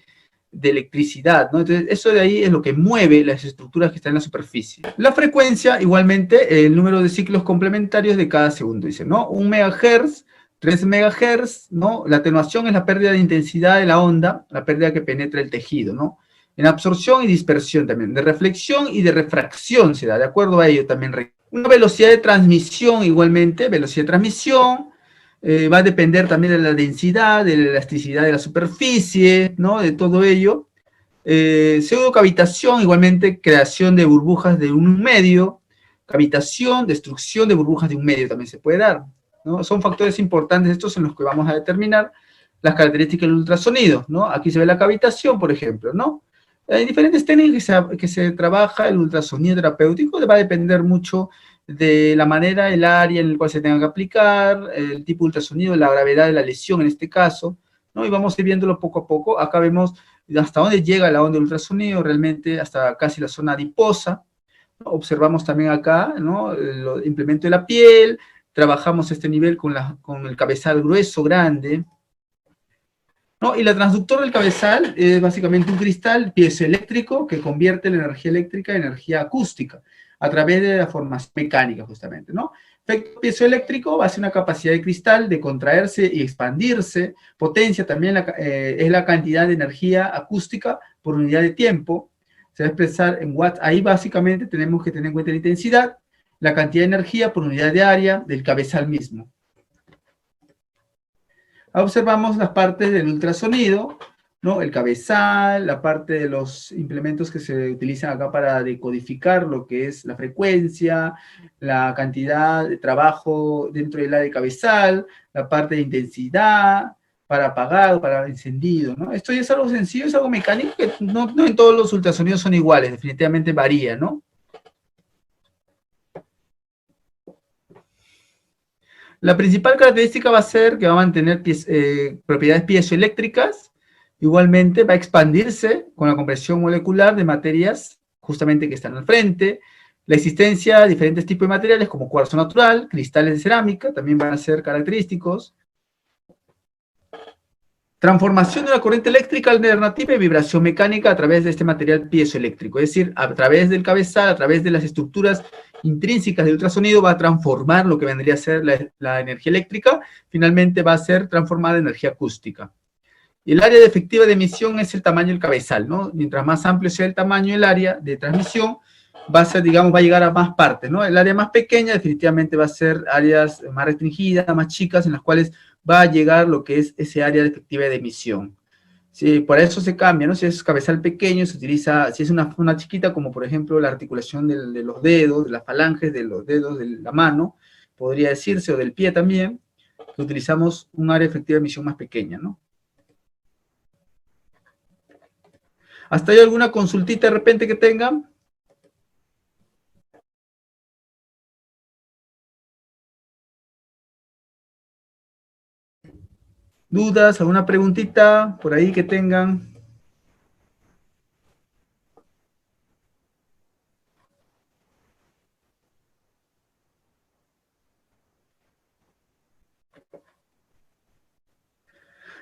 S1: de electricidad, ¿no? Entonces, eso de ahí es lo que mueve las estructuras que están en la superficie. La frecuencia, igualmente, el número de ciclos complementarios de cada segundo, dice, ¿no? 1 MHz, 3 MHz, ¿no? La atenuación es la pérdida de intensidad de la onda, la pérdida que penetra el tejido, ¿no? En absorción y dispersión también, de reflexión y de refracción se da, de acuerdo a ello también. Una velocidad de transmisión, igualmente, velocidad de transmisión, va a depender también de la densidad, de la elasticidad de la superficie, ¿no? De todo ello. Pseudocavitación, igualmente, creación de burbujas de un medio. Cavitación, destrucción de burbujas de un medio también se puede dar, ¿no? Son factores importantes estos en los que vamos a determinar las características del ultrasonido, ¿no? Aquí se ve la cavitación, por ejemplo, ¿no? Hay diferentes técnicas que se trabaja el ultrasonido terapéutico, va a depender mucho de la manera, el área en el cual se tenga que aplicar, el tipo de ultrasonido, la gravedad de la lesión en este caso, ¿no? Y vamos a ir viéndolo poco a poco. Acá vemos hasta dónde llega la onda de ultrasonido, realmente hasta casi la zona adiposa. Observamos también acá, ¿no? El implemento de la piel, trabajamos este nivel con el cabezal grueso, grande, ¿no? Y la transductora del cabezal es básicamente un cristal piezoeléctrico que convierte la energía eléctrica en energía acústica a través de la formación mecánica, justamente, ¿no? Efecto piezoeléctrico va a ser una capacidad de cristal de contraerse y expandirse. Potencia también es la cantidad de energía acústica por unidad de tiempo. Se va a expresar en watts. Ahí básicamente tenemos que tener en cuenta la intensidad, la cantidad de energía por unidad de área del cabezal mismo. Observamos las partes del ultrasonido, ¿no? El cabezal, la parte de los implementos que se utilizan acá para decodificar lo que es la frecuencia, la cantidad de trabajo dentro del área de cabezal, la parte de intensidad, para apagado, para encendido, ¿no? Esto ya es algo sencillo, es algo mecánico que no en todos los ultrasonidos son iguales, definitivamente varía, ¿no? La principal característica va a ser que va a mantener propiedades piezoeléctricas, igualmente va a expandirse con la compresión molecular de materias justamente que están al frente, la existencia de diferentes tipos de materiales como cuarzo natural, cristales de cerámica, también van a ser característicos. Transformación de la corriente eléctrica alternativa y vibración mecánica a través de este material piezoeléctrico, es decir, a través del cabezal, a través de las estructuras intrínsecas del ultrasonido va a transformar lo que vendría a ser la energía eléctrica, finalmente va a ser transformada en energía acústica. Y el área de efectiva de emisión es el tamaño del cabezal, ¿no? Mientras más amplio sea el tamaño del área de transmisión, va a ser, digamos, va a llegar a más partes, ¿no? El área más pequeña definitivamente va a ser áreas más restringidas, más chicas, en las cuales va a llegar lo que es ese área de efectiva de emisión. Sí, por eso se cambia, ¿no? Si es cabezal pequeño, se utiliza, si es una chiquita, como por ejemplo la articulación de los dedos, de las falanges de los dedos de la mano, podría decirse, o del pie también, que utilizamos un área de efectiva de emisión más pequeña, ¿no? ¿Hasta ahí alguna consultita de repente que tengan? ¿Dudas? ¿Alguna preguntita por ahí que tengan?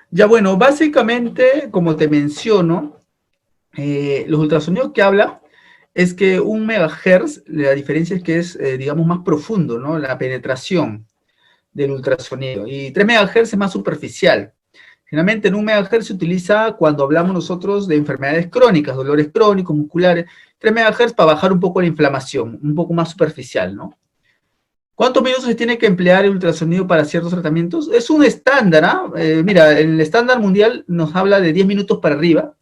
S1: Ya bueno, básicamente, como te menciono, los ultrasonidos que habla es que 1 MHz, la diferencia es que es, digamos, más profundo, ¿no? La penetración del ultrasonido. Y 3 MHz es más superficial. Generalmente en 1 MHz se utiliza cuando hablamos nosotros de enfermedades crónicas, dolores crónicos, musculares. 3 MHz para bajar un poco la inflamación, un poco más superficial, ¿no? ¿Cuántos minutos se tiene que emplear el ultrasonido para ciertos tratamientos? Es un estándar, ¿ah? Mira, el estándar mundial nos habla de 10 minutos para arriba.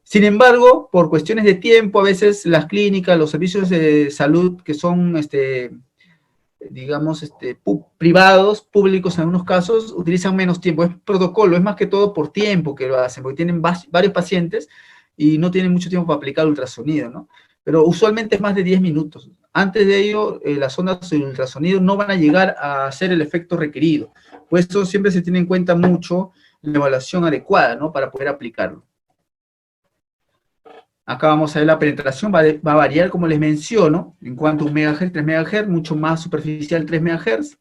S1: Sin embargo, por cuestiones de tiempo, a veces las clínicas, los servicios de salud que son, digamos, privados, públicos en algunos casos, utilizan menos tiempo. Es protocolo, es más que todo por tiempo que lo hacen, porque tienen varios pacientes y no tienen mucho tiempo para aplicar ultrasonido, ¿no? Pero usualmente es más de 10 minutos. Antes de ello, las ondas de ultrasonido no van a llegar a hacer el efecto requerido. Pues eso siempre se tiene en cuenta mucho la evaluación adecuada, ¿no? Para poder aplicarlo. Acá vamos a ver la penetración, va a variar, como les menciono, en cuanto a 1 MHz, 3 MHz, mucho más superficial 3 MHz.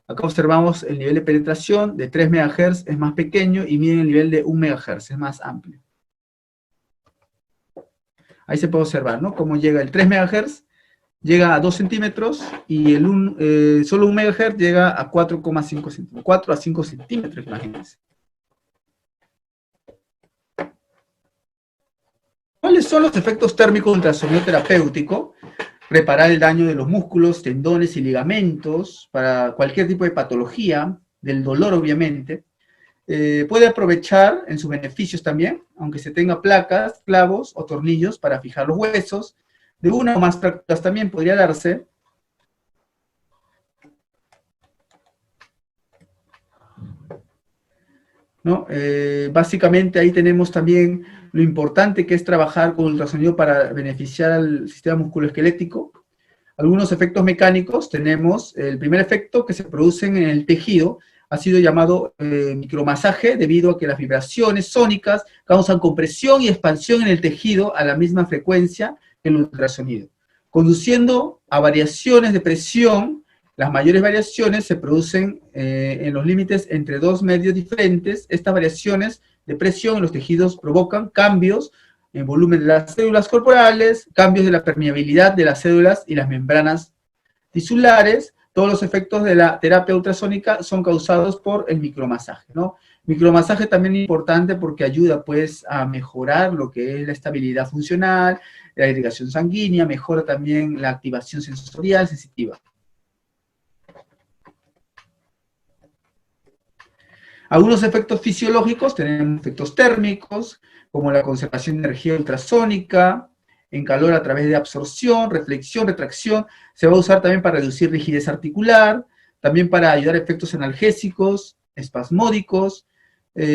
S1: Acá observamos el nivel de penetración de 3 MHz es más pequeño y miren el nivel de 1 MHz, es más amplio. Ahí se puede observar, ¿no? Cómo llega el 3 MHz, llega a 2 centímetros, y solo 1 MHz llega a 4,5 centímetros, 4 a 5 centímetros, imagínense. ¿Cuáles son los efectos térmicos del ultrasonido terapéutico? Reparar el daño de los músculos, tendones y ligamentos, para cualquier tipo de patología, del dolor obviamente. Puede aprovechar en sus beneficios también, aunque se tenga placas, clavos o tornillos para fijar los huesos. De una o más prácticas también podría darse. ¿No? Básicamente ahí tenemos también lo importante que es trabajar con ultrasonido para beneficiar al sistema musculoesquelético. Algunos efectos mecánicos tenemos. El primer efecto que se produce en el tejido ha sido llamado micromasaje, debido a que las vibraciones sónicas causan compresión y expansión en el tejido a la misma frecuencia que el ultrasonido, conduciendo a variaciones de presión. Las mayores variaciones se producen en los límites entre dos medios diferentes. Estas variaciones de presión en los tejidos provocan cambios en volumen de las células corporales, cambios de la permeabilidad de las células y las membranas tisulares. Todos los efectos de la terapia ultrasónica son causados por el micromasaje, ¿no? Micromasaje también es importante porque ayuda, pues, a mejorar lo que es la estabilidad funcional, la irrigación sanguínea, mejora también la activación sensorial sensitiva. Algunos efectos fisiológicos, tenemos efectos térmicos, como la conservación de energía ultrasónica, en calor a través de absorción, reflexión, retracción. Se va a usar también para reducir rigidez articular, también para ayudar a efectos analgésicos, espasmódicos,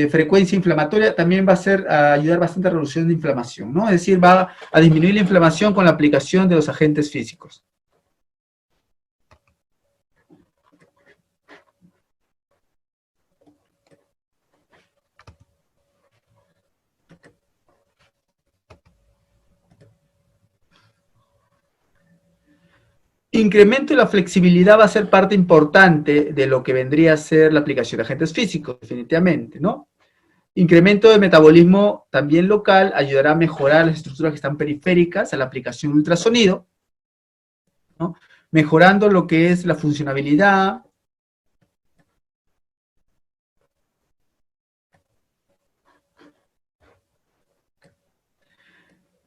S1: frecuencia inflamatoria, también va a ayudar bastante a la reducción de inflamación, ¿no? Es decir, va a disminuir la inflamación con la aplicación de los agentes físicos. Incremento de la flexibilidad va a ser parte importante de lo que vendría a ser la aplicación de agentes físicos, definitivamente, ¿no? Incremento del metabolismo también local ayudará a mejorar las estructuras que están periféricas a la aplicación de ultrasonido, ¿no? Mejorando lo que es la funcionabilidad.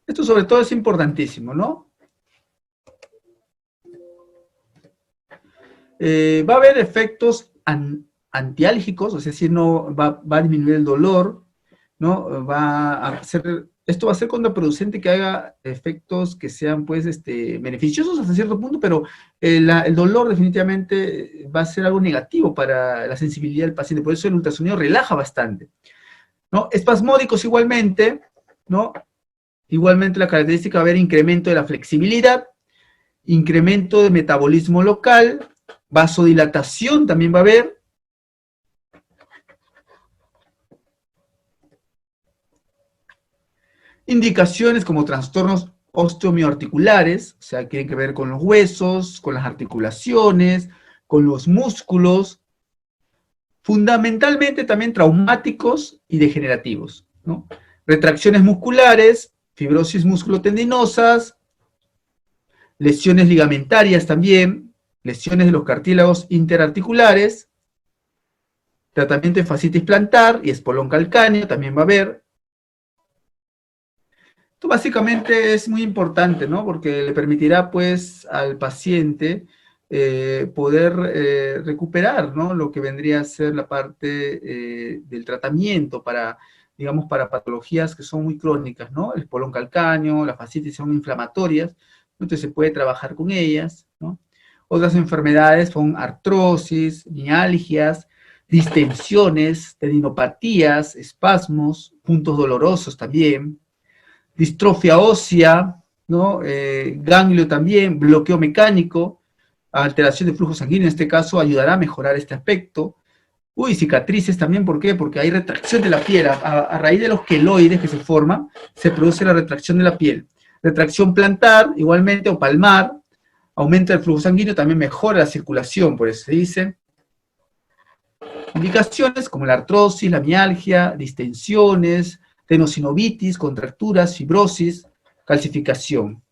S1: Esto sobre todo es importantísimo, ¿no? Va a haber efectos antiálgicos, es decir, no va a disminuir el dolor, ¿no? Esto va a ser contraproducente, que haga efectos que sean, pues, beneficiosos hasta cierto punto, pero el dolor definitivamente va a ser algo negativo para la sensibilidad del paciente. Por eso el ultrasonido relaja bastante, ¿no? Espasmódicos igualmente, ¿no? Igualmente la característica va a haber incremento de la flexibilidad, incremento de metabolismo local, vasodilatación también va a haber. Indicaciones como trastornos osteomioarticulares, o sea, tienen que ver con los huesos, con las articulaciones, con los músculos, fundamentalmente también traumáticos y degenerativos, ¿no? Retracciones musculares, fibrosis musculotendinosas, lesiones ligamentarias también, lesiones de los cartílagos interarticulares, tratamiento de fascitis plantar y espolón calcáneo también va a haber. Esto básicamente es muy importante, ¿no? Porque le permitirá, pues, al paciente poder recuperar, ¿no? Lo que vendría a ser la parte del tratamiento para, digamos, para patologías que son muy crónicas, ¿no? El espolón calcáneo, las fascitis son inflamatorias, entonces se puede trabajar con ellas, ¿no? Otras enfermedades son artrosis, mialgias, distensiones, tendinopatías, espasmos, puntos dolorosos también, distrofia ósea, ¿no? Ganglio también, bloqueo mecánico, alteración de flujo sanguíneo, en este caso ayudará a mejorar este aspecto. Cicatrices también, ¿por qué? Porque hay retracción de la piel, a raíz de los queloides que se forman, se produce la retracción de la piel. Retracción plantar, igualmente, o palmar, aumenta el flujo sanguíneo, también mejora la circulación, por eso se dice. Indicaciones como la artrosis, la mialgia, distensiones, tenosinovitis, contracturas, fibrosis, calcificación.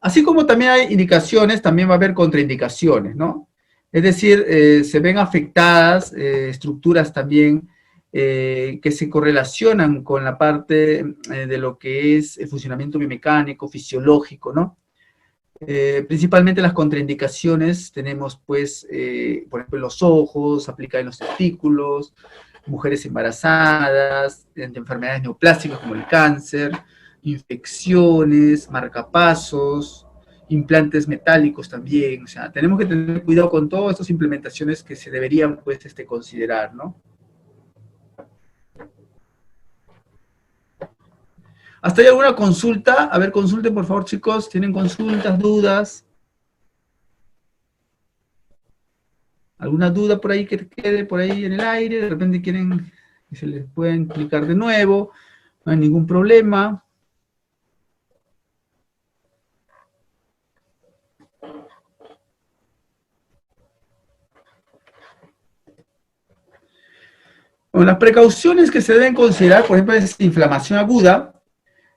S1: Así como también hay indicaciones, también va a haber contraindicaciones, ¿no? Es decir, se ven afectadas estructuras también que se correlacionan con la parte de lo que es el funcionamiento biomecánico, fisiológico, ¿no? Principalmente las contraindicaciones tenemos, pues, por ejemplo, los ojos, aplica en los testículos, mujeres embarazadas, de enfermedades neoplásicas como el cáncer, infecciones, marcapasos, implantes metálicos también. O sea, tenemos que tener cuidado con todas estas implementaciones que se deberían, pues, considerar, ¿no? ¿Hasta hay alguna consulta? A ver, consulten, por favor, chicos. ¿Tienen consultas, dudas? ¿Alguna duda por ahí que quede por ahí en el aire? De repente quieren que se les pueda explicar de nuevo. No hay ningún problema. Bueno, las precauciones que se deben considerar, por ejemplo, es inflamación aguda,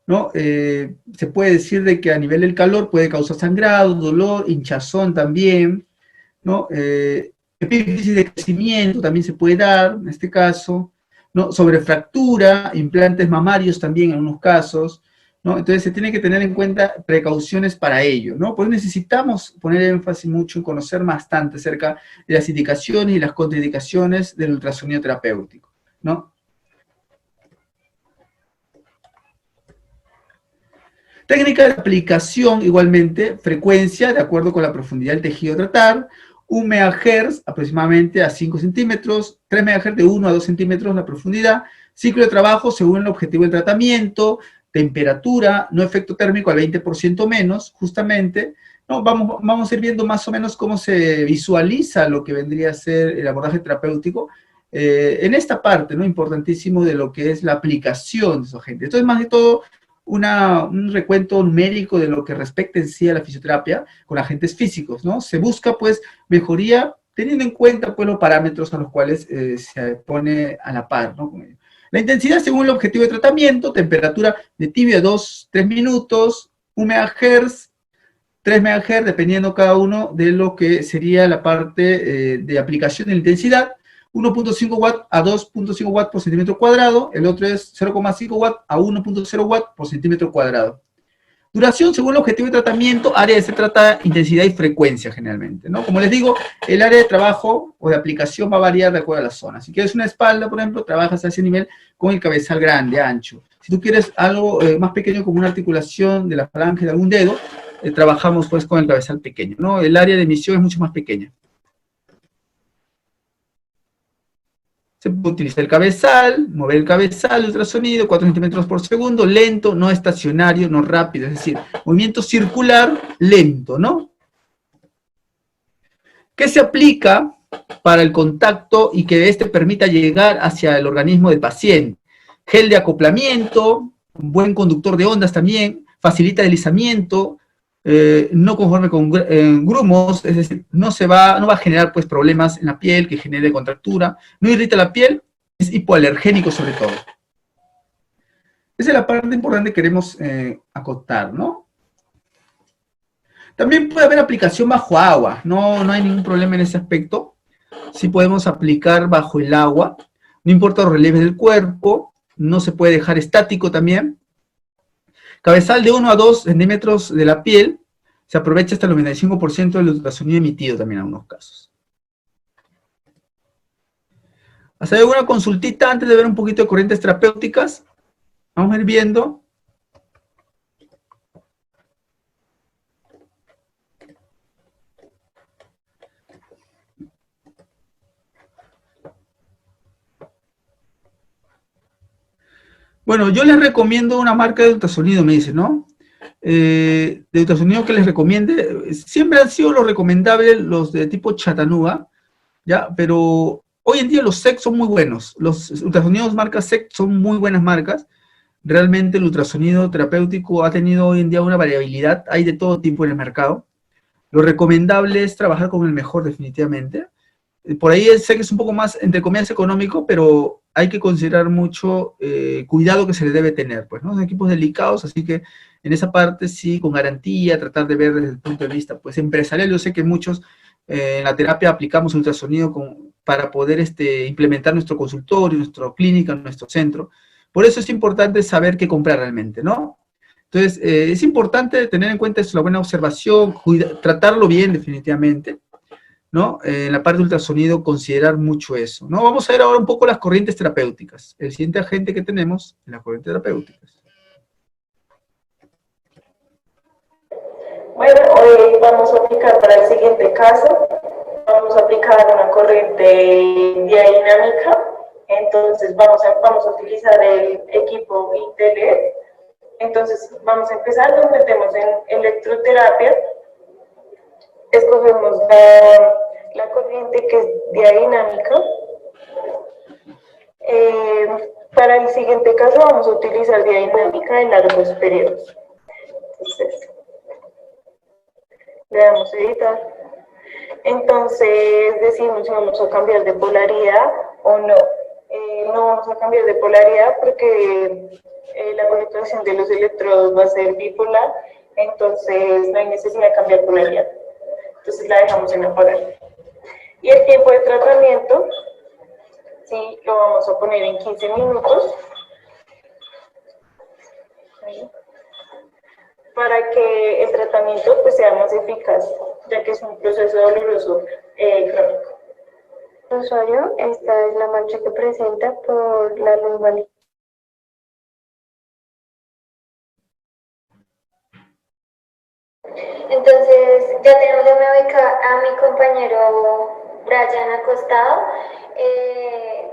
S1: ¿no? Se puede decir de que a nivel del calor puede causar sangrado, dolor, hinchazón también, ¿no? Epífisis de crecimiento también se puede dar, en este caso, ¿no? Sobrefractura, implantes mamarios también en unos casos, ¿no? Entonces se tiene que tener en cuenta precauciones para ello, ¿no? Pues necesitamos poner énfasis mucho en conocer bastante acerca de las indicaciones y las contraindicaciones del ultrasonido terapéutico, ¿no? Técnica de aplicación, igualmente, frecuencia, de acuerdo con la profundidad del tejido a tratar, 1 MHz aproximadamente a 5 centímetros, 3 MHz de 1 a 2 centímetros la profundidad, ciclo de trabajo según el objetivo del tratamiento, temperatura, no efecto térmico al 20% menos, justamente, ¿no? Vamos a ir viendo más o menos cómo se visualiza lo que vendría a ser el abordaje terapéutico, en esta parte, ¿no? Importantísimo de lo que es la aplicación de esos agentes. Entonces, más que todo, un recuento numérico de lo que respecta en sí a la fisioterapia con agentes físicos, ¿no? Se busca, pues, mejoría teniendo en cuenta, pues, los parámetros a los cuales se pone a la par, ¿no? La intensidad según el objetivo de tratamiento, temperatura de tibio a 2-3 minutos, 1 MHz, 3 MHz, dependiendo cada uno de lo que sería la parte de aplicación de la intensidad, 1.5 watt a 2.5 watt por centímetro cuadrado, el otro es 0.5 watt a 1.0 watt por centímetro cuadrado. Duración según el objetivo de tratamiento, área de se trata, intensidad y frecuencia generalmente, ¿no? Como les digo, el área de trabajo o de aplicación va a variar de acuerdo a la zona. Si quieres una espalda, por ejemplo, trabajas a ese nivel con el cabezal grande, ancho. Si tú quieres algo más pequeño como una articulación de la falange de algún dedo, trabajamos pues con el cabezal pequeño, ¿no? El área de emisión es mucho más pequeña. Se puede utilizar el cabezal, mover el cabezal, ultrasonido, 4 centímetros por segundo, lento, no estacionario, no rápido, es decir, movimiento circular lento, ¿no? ¿Qué se aplica para el contacto y que éste permita llegar hacia el organismo del paciente? Gel de acoplamiento, un buen conductor de ondas también, facilita deslizamiento, no conforme con grumos, es decir, no va a generar pues problemas en la piel que genere contractura, no irrita la piel, es hipoalergénico sobre todo. Esa es la parte importante que queremos acotar, ¿no? También puede haber aplicación bajo agua, no hay ningún problema en ese aspecto. Sí podemos aplicar bajo el agua, no importa los relieves del cuerpo, no se puede dejar estático también. Cabezal de 1 a 2 centímetros de la piel, se aprovecha hasta el 95% del ultrasonido emitido también en algunos casos. ¿Hacer alguna consultita antes de ver un poquito de corrientes terapéuticas? Vamos a ir viendo. Bueno, yo les recomiendo una marca de ultrasonido, me dicen, ¿no? De ultrasonido que les recomiende, siempre han sido los recomendables los de tipo Chattanooga, ¿ya? Pero hoy en día los SEC son muy buenos, los ultrasonidos marca SEC son muy buenas marcas, realmente el ultrasonido terapéutico ha tenido hoy en día una variabilidad, hay de todo tipo en el mercado, lo recomendable es trabajar con el mejor definitivamente, por ahí sé que es un poco más, entre comillas, económico, pero hay que considerar mucho cuidado que se le debe tener, pues, ¿no? Son equipos delicados, así que en esa parte sí, con garantía, tratar de ver desde el punto de vista, pues, empresarial. Yo sé que muchos en la terapia aplicamos ultrasonido para poder implementar nuestro consultorio, nuestra clínica, nuestro centro. Por eso es importante saber qué comprar realmente, ¿no? Entonces, es importante tener en cuenta eso, la buena observación, tratarlo bien definitivamente, ¿no? En la parte de ultrasonido, considerar mucho eso, ¿no? Vamos a ver ahora un poco las corrientes terapéuticas. El siguiente agente que tenemos es las corrientes terapéuticas.
S3: Bueno, hoy vamos a aplicar para el siguiente caso, vamos a aplicar una corriente diadinámica, entonces vamos a utilizar el equipo Inteler. Entonces vamos a empezar, nos metemos en electroterapia, escogemos la corriente que es diadinámica. Para el siguiente caso vamos a utilizar diadinámica de largos periodos. Entonces, le damos a editar. Entonces decimos si vamos a cambiar de polaridad o no. No vamos a cambiar de polaridad porque la conectación de los electrodos va a ser bipolar, entonces no hay necesidad de cambiar polaridad. Entonces la dejamos en la polaridad. Y el tiempo de tratamiento, sí, lo vamos a poner en 15 minutos. Ahí. Para que el tratamiento pues, sea más eficaz, ya que es un proceso doloroso crónico.
S5: El usuario, esta es la mancha que presenta por la lumbalgia.
S4: Entonces, ya tenemos de una beca a mi compañero Brian acostado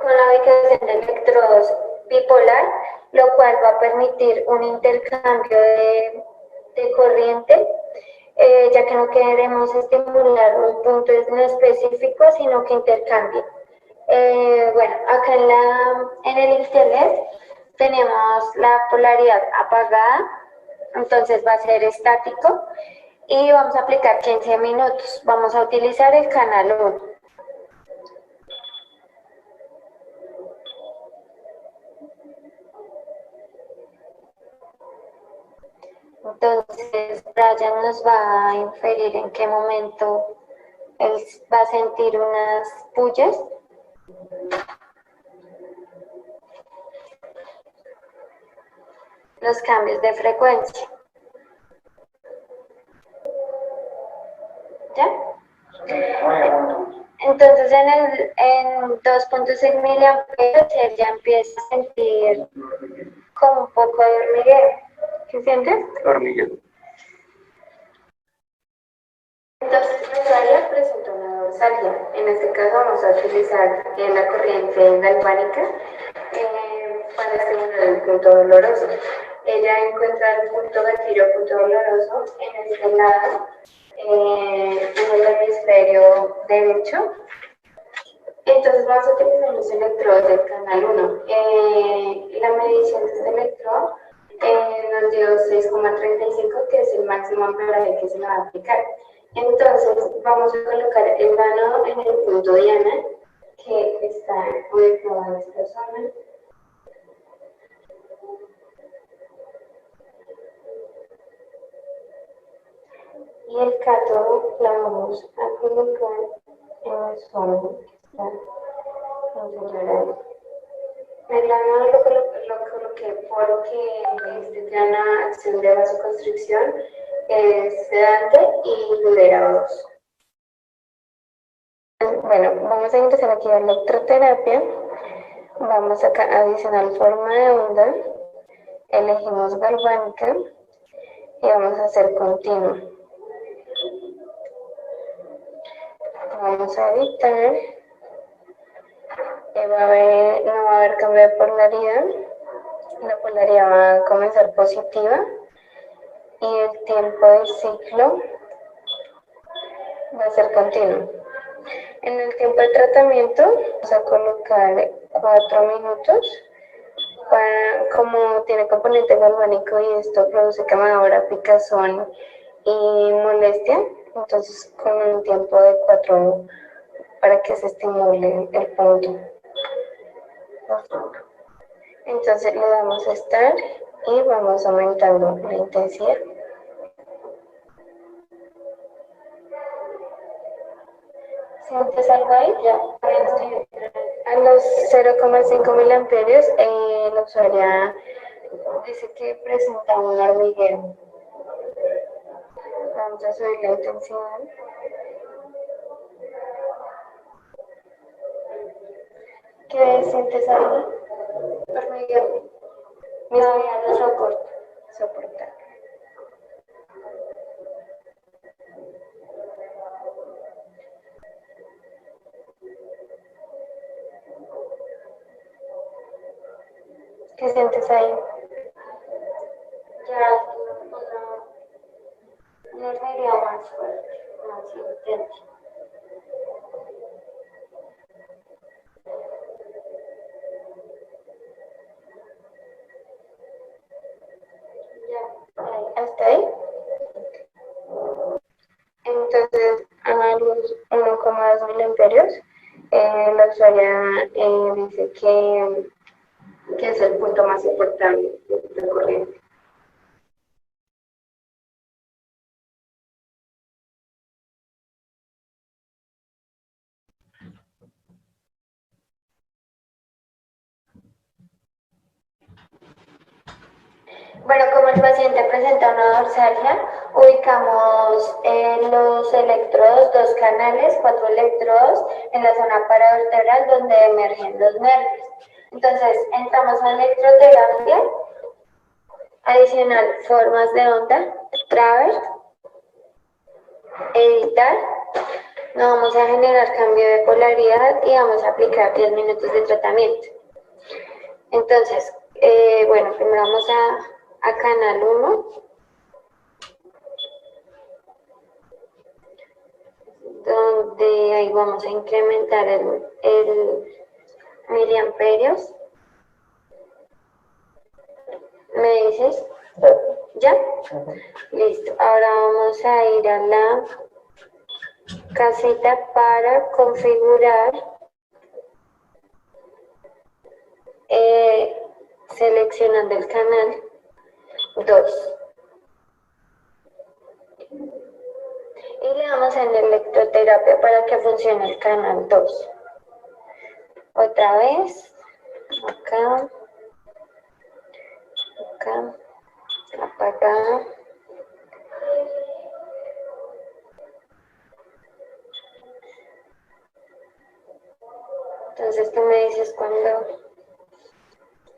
S4: con la ubicación de electrodos bipolar, lo cual va a permitir un intercambio de corriente, ya que no queremos estimular un punto en específico, sino que intercambie. Bueno, acá en el internet tenemos la polaridad apagada, entonces va a ser estático y vamos a aplicar 15 minutos. Vamos a utilizar el canal 1. Entonces, Brian nos va a inferir en qué momento él va a sentir unas pullas. Los cambios de frecuencia. ¿Ya? Entonces, en 2.6 miliamperes, él ya empieza a sentir como un poco de hormigueo. ¿Qué sientes?
S2: Hormigueo.
S4: Entonces, la usuaria presenta una dorsalgia. En este caso vamos a utilizar la corriente galvánica para estimular el punto doloroso. Ella encuentra el punto gatillo, punto doloroso, en este lado, en el hemisferio derecho. Entonces vamos a utilizar los electrodos del canal 1. La medición de este electrodo nos dio 6,35, que es el máximo amperaje que se le va a aplicar. Entonces vamos a colocar el vano en el punto diana, que está ubicado en esta zona. Y el cátodo la vamos a colocar en la zona que está considerada. El vano lo coloqué porque tiene una acción de vasoconstricción, es sedante y libera O2.
S5: Bueno, vamos a ingresar aquí a electroterapia. Vamos acá a adicionar forma de onda. Elegimos galvánica y vamos a hacer continuo. Vamos a editar. No va a haber cambio de polaridad. La polaridad va a comenzar positiva. Y el tiempo del ciclo va a ser continuo. En el tiempo de tratamiento vamos a colocar 4 minutos. Como tiene componente galvánico y esto produce quemadura, picazón y molestia, entonces con un tiempo de 4 para que se estimule el punto. Entonces le damos a Start y vamos aumentando la intensidad. ¿Sientes algo ahí? Ya. A los 0,5 miliamperios, la usuaria dice que presenta un hormigueo. Vamos a subir la intensidad. ¿Qué sientes ahí? Hormigueo. Mis dedos soportar. ¿Qué sientes ahí? Ya una herida más fuerte, más intensa. Ya, hasta ahí. Entonces, a los 1,2 miliamperios, la usuaria dice que es el punto más importante de la corriente. Bueno, como el paciente presenta una dorsalgia, ubicamos los electrodos, 2 canales, 4 electrodos en la zona paravertebral donde emergen los nervios. Entonces, entramos a electroterapia, adicional formas de onda, Travert, editar, no vamos a generar cambio de polaridad y vamos a aplicar 10 minutos de tratamiento. Entonces, bueno, primero vamos a canal 1, donde ahí vamos a incrementar el miliamperios. ¿Me dices? ¿Ya? Listo. Ahora vamos a ir a la casita para configurar, seleccionando el canal 2. Y le damos en electroterapia para que funcione el canal 2. Otra vez, acá, apagada. Entonces tú me dices cuando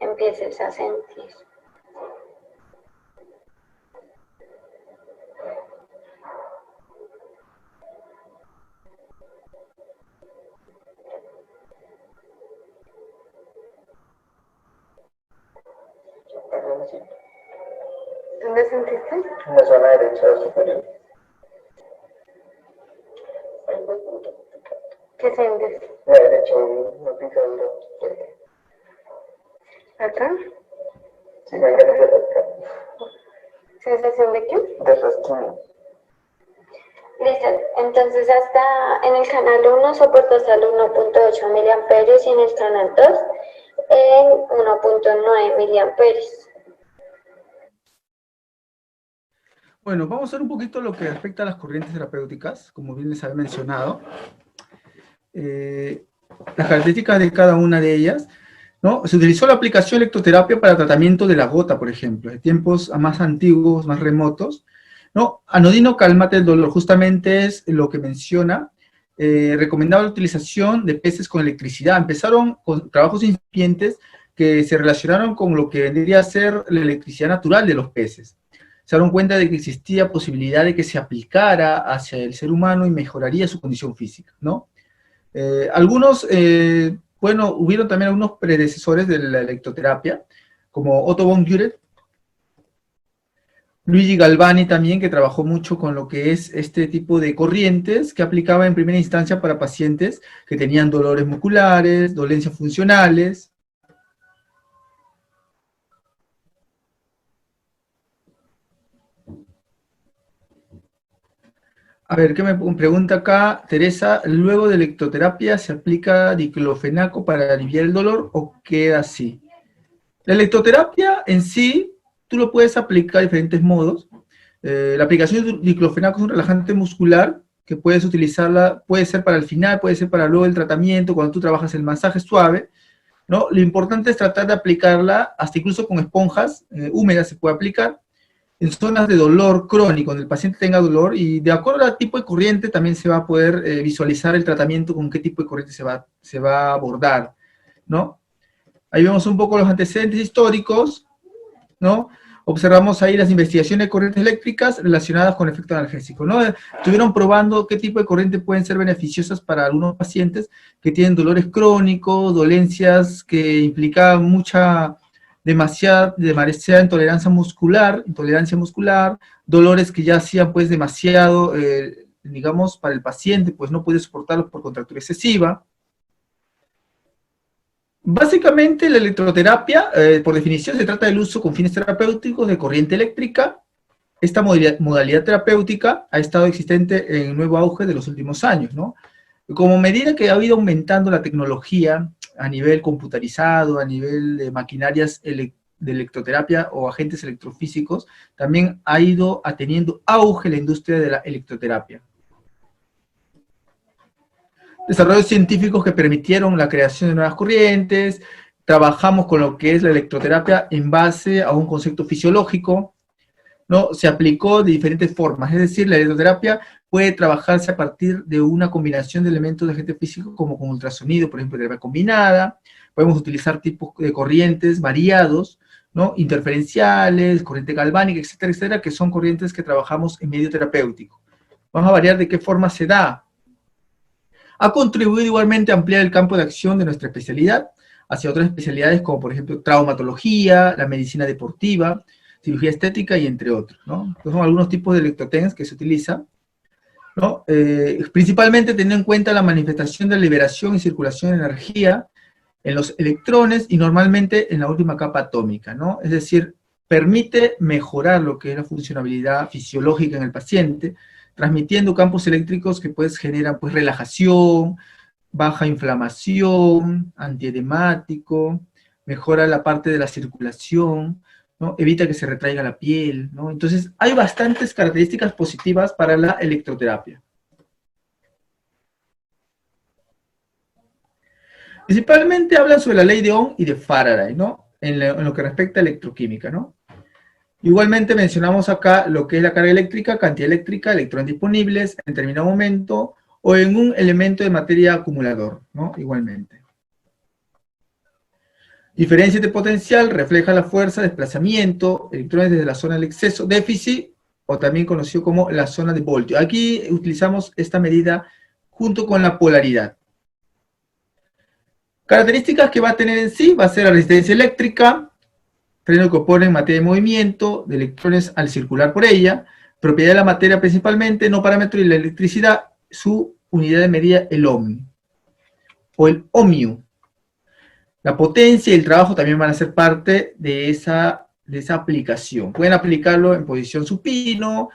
S5: empieces a sentir. ¿Dónde sentiste?
S2: En la zona derecha superior.
S5: ¿Qué sientes?
S2: La derecha, una picadura.
S5: ¿Acá?
S2: Sí, me ganas de rascar.
S5: ¿Sensación de qué?
S2: De rasquiño.
S5: Listo. Entonces hasta en el canal 1 soportó hasta el 1,8 miliamperios y en el canal 2 en 1,9 miliamperios.
S1: Bueno, vamos a ver un poquito lo que respecta a las corrientes terapéuticas, como bien les había mencionado. Las características de cada una de ellas, ¿no? Se utilizó la aplicación de electroterapia para tratamiento de la gota, por ejemplo, de tiempos más antiguos, más remotos, ¿no? Anodino, cálmate el dolor, justamente es lo que menciona. Recomendaba la utilización de peces con electricidad. Empezaron con trabajos incipientes que se relacionaron con lo que vendría a ser la electricidad natural de los peces. Se dieron cuenta de que existía posibilidad de que se aplicara hacia el ser humano y mejoraría su condición física, ¿no? Bueno, hubieron también algunos predecesores de la electroterapia, como Otto von Guericke, Luigi Galvani también, que trabajó mucho con lo que es este tipo de corrientes que aplicaba en primera instancia para pacientes que tenían dolores musculares, dolencias funcionales. A ver, ¿qué me pregunta acá Teresa? ¿Luego de electroterapia se aplica diclofenaco para aliviar el dolor o queda así? La electroterapia en sí, tú lo puedes aplicar de diferentes modos. La aplicación de diclofenaco es un relajante muscular que puedes utilizarla, puede ser para el final, puede ser para luego el tratamiento, cuando tú trabajas el masaje suave, ¿no? Lo importante es tratar de aplicarla, hasta incluso con esponjas húmedas se puede aplicar, en zonas de dolor crónico, donde el paciente tenga dolor, y de acuerdo al tipo de corriente también se va a poder visualizar el tratamiento, con qué tipo de corriente se va a abordar, ¿no? Ahí vemos un poco los antecedentes históricos, ¿no? Observamos ahí las investigaciones de corrientes eléctricas relacionadas con el efecto analgésico, ¿no? Estuvieron probando qué tipo de corriente pueden ser beneficiosas para algunos pacientes que tienen dolores crónicos, dolencias que implicaban demasiada intolerancia muscular, dolores que ya hacían pues demasiado, digamos, para el paciente, pues no puede soportarlos por contractura excesiva. Básicamente la electroterapia, por definición, se trata del uso con fines terapéuticos de corriente eléctrica. Esta modalidad terapéutica ha estado existente en nuevo auge de los últimos años, ¿no? Como medida que ha ido aumentando la tecnología a nivel computarizado, a nivel de maquinarias de electroterapia o agentes electrofísicos, también ha ido teniendo auge la industria de la electroterapia. Desarrollos científicos que permitieron la creación de nuevas corrientes, trabajamos con lo que es la electroterapia en base a un concepto fisiológico, ¿no? Se aplicó de diferentes formas, es decir, la electroterapia puede trabajarse a partir de una combinación de elementos de agente físico, como con ultrasonido, por ejemplo, terapia combinada, podemos utilizar tipos de corrientes variados, ¿no? Interferenciales, corriente galvánica, etcétera, etcétera, que son corrientes que trabajamos en medio terapéutico. Vamos a variar de qué forma se da. Ha contribuido igualmente a ampliar el campo de acción de nuestra especialidad hacia otras especialidades como, por ejemplo, traumatología, la medicina deportiva, cirugía estética y entre otros, ¿no? Entonces son algunos tipos de electrotens que se utilizan, ¿no? Principalmente teniendo en cuenta la manifestación de liberación y circulación de energía en los electrones y normalmente en la última capa atómica, ¿no? Es decir, permite mejorar lo que es la funcionabilidad fisiológica en el paciente, transmitiendo campos eléctricos que pues generan pues relajación, baja inflamación, antiedemático, mejora la parte de la circulación, ¿no? Evita que se retraiga la piel, ¿no? Entonces hay bastantes características positivas para la electroterapia. Principalmente hablan sobre la ley de Ohm y de Faraday, ¿no? En lo que respecta a electroquímica, ¿no? Igualmente mencionamos acá lo que es la carga eléctrica, cantidad eléctrica, electrones disponibles en determinado momento o en un elemento de materia acumulador, ¿no? Igualmente. Diferencia de potencial refleja la fuerza de desplazamiento, electrones desde la zona del exceso, déficit, o también conocido como la zona de voltio. Aquí utilizamos esta medida junto con la polaridad. Características que va a tener en sí, va a ser la resistencia eléctrica, freno que opone en materia de movimiento, de electrones al circular por ella, propiedad de la materia principalmente, no parámetro y la electricidad, su unidad de medida, el ohm, o el ohmiu. La potencia y el trabajo también van a ser parte de esa aplicación. Pueden aplicarlo en posición supino,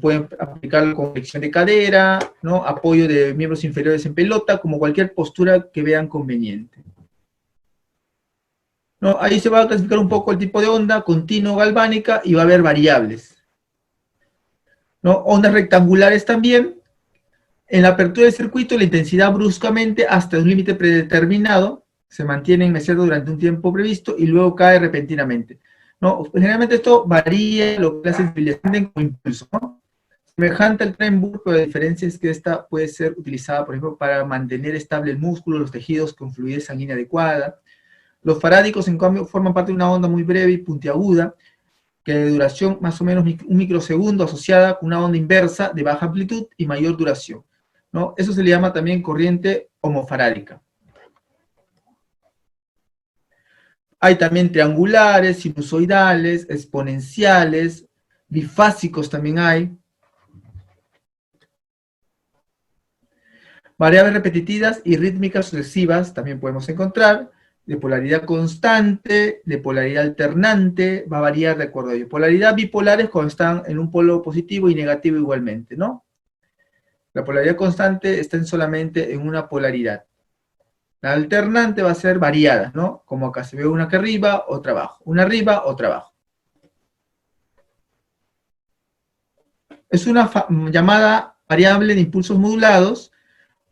S1: pueden aplicarlo con flexión de cadera, ¿no? Apoyo de miembros inferiores en pelota, como cualquier postura que vean conveniente. ¿No? Ahí se va a clasificar un poco el tipo de onda, continuo, galvánica, y va a haber variables, ¿no? Ondas rectangulares también. En la apertura del circuito, la intensidad bruscamente hasta un límite predeterminado se mantiene en mesero durante un tiempo previsto y luego cae repentinamente, ¿no? Generalmente esto varía lo que la sensibilización como impulso, ¿no? Semejante al Trendelenburg, pero la diferencia es que esta puede ser utilizada, por ejemplo, para mantener estable el músculo, los tejidos con fluidez sanguínea adecuada. Los farádicos, en cambio, forman parte de una onda muy breve y puntiaguda, que de duración más o menos un microsegundo, asociada con una onda inversa de baja amplitud y mayor duración, ¿no? Eso se le llama también corriente homofarádica. Hay también triangulares, sinusoidales, exponenciales, bifásicos también hay. Variables repetitivas y rítmicas sucesivas también podemos encontrar. De polaridad constante, de polaridad alternante, va a variar de acuerdo a ello. Polaridad bipolar es cuando están en un polo positivo y negativo igualmente, ¿no? La polaridad constante está solamente en una polaridad. La alternante va a ser variada, ¿no? Como acá se ve una que arriba, otra abajo. Una arriba, otra abajo. Es una llamada variable de impulsos modulados.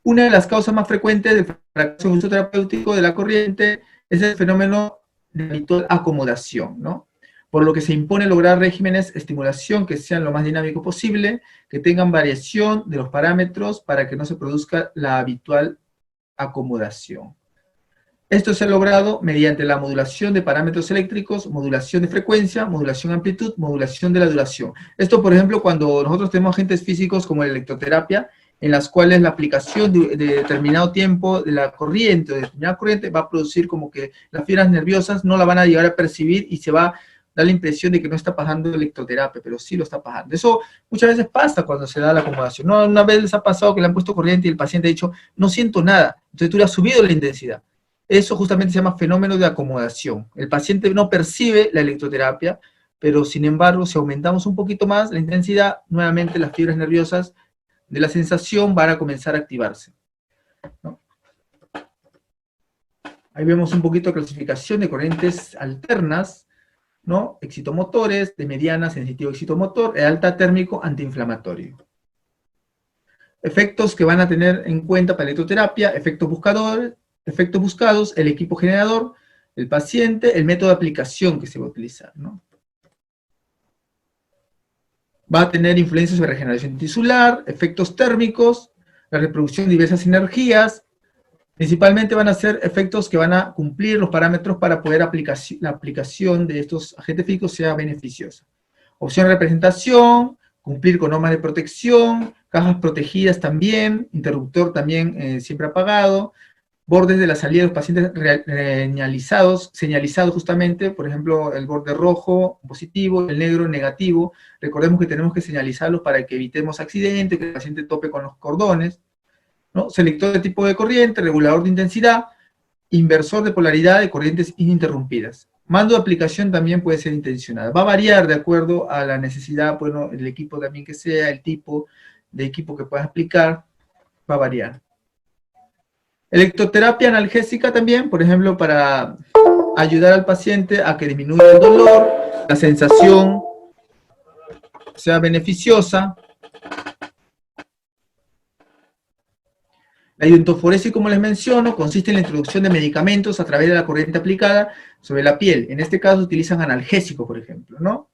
S1: Una de las causas más frecuentes del fracaso en uso terapéutico de la corriente es el fenómeno de habitual acomodación, ¿no? Por lo que se impone lograr regímenes de estimulación que sean lo más dinámico posible, que tengan variación de los parámetros para que no se produzca la habitual acomodación. Esto se ha logrado mediante la modulación de parámetros eléctricos, modulación de frecuencia, modulación de amplitud, modulación de la duración. Esto, por ejemplo, cuando nosotros tenemos agentes físicos como la electroterapia, en las cuales la aplicación de determinado tiempo de la corriente, o de determinada corriente, va a producir como que las fibras nerviosas no la van a llegar a percibir y se va a dar la impresión de que no está pasando electroterapia, pero sí lo está pasando. Eso muchas veces pasa cuando se da la acomodación. No, una vez les ha pasado que le han puesto corriente y el paciente ha dicho, no siento nada, entonces tú le has subido la intensidad. Eso justamente se llama fenómeno de acomodación. El paciente no percibe la electroterapia, pero sin embargo, si aumentamos un poquito más la intensidad, nuevamente las fibras nerviosas de la sensación van a comenzar a activarse, ¿no? Ahí vemos un poquito de clasificación de corrientes alternas, ¿no? Excitomotores, de mediana, sensitivo excitomotor, de alta térmico, antiinflamatorio. Efectos que van a tener en cuenta para la electroterapia, efectos buscados, el equipo generador, el paciente, el método de aplicación que se va a utilizar, ¿no? Va a tener influencias sobre regeneración tisular, efectos térmicos, la reproducción de diversas energías. Principalmente van a ser efectos que van a cumplir los parámetros para poder la aplicación de estos agentes físicos sea beneficiosa. Opción de representación, cumplir con normas de protección, cajas protegidas también, interruptor también siempre apagado, bordes de la salida de los pacientes señalizados justamente, por ejemplo, el borde rojo positivo, el negro negativo. Recordemos que tenemos que señalizarlos para que evitemos accidentes, que el paciente tope con los cordones, ¿no? Selector de tipo de corriente, regulador de intensidad, inversor de polaridad de corrientes ininterrumpidas. Mando de aplicación también puede ser intencional. Va a variar de acuerdo a la necesidad, bueno, el equipo también que sea, el tipo de equipo que puedas aplicar, va a variar. Electroterapia analgésica también, por ejemplo, para ayudar al paciente a que disminuya el dolor, la sensación sea beneficiosa. La iodontoforosis, como les menciono, consiste en la introducción de medicamentos a través de la corriente aplicada sobre la piel. En este caso utilizan analgésicos, por ejemplo, ¿no?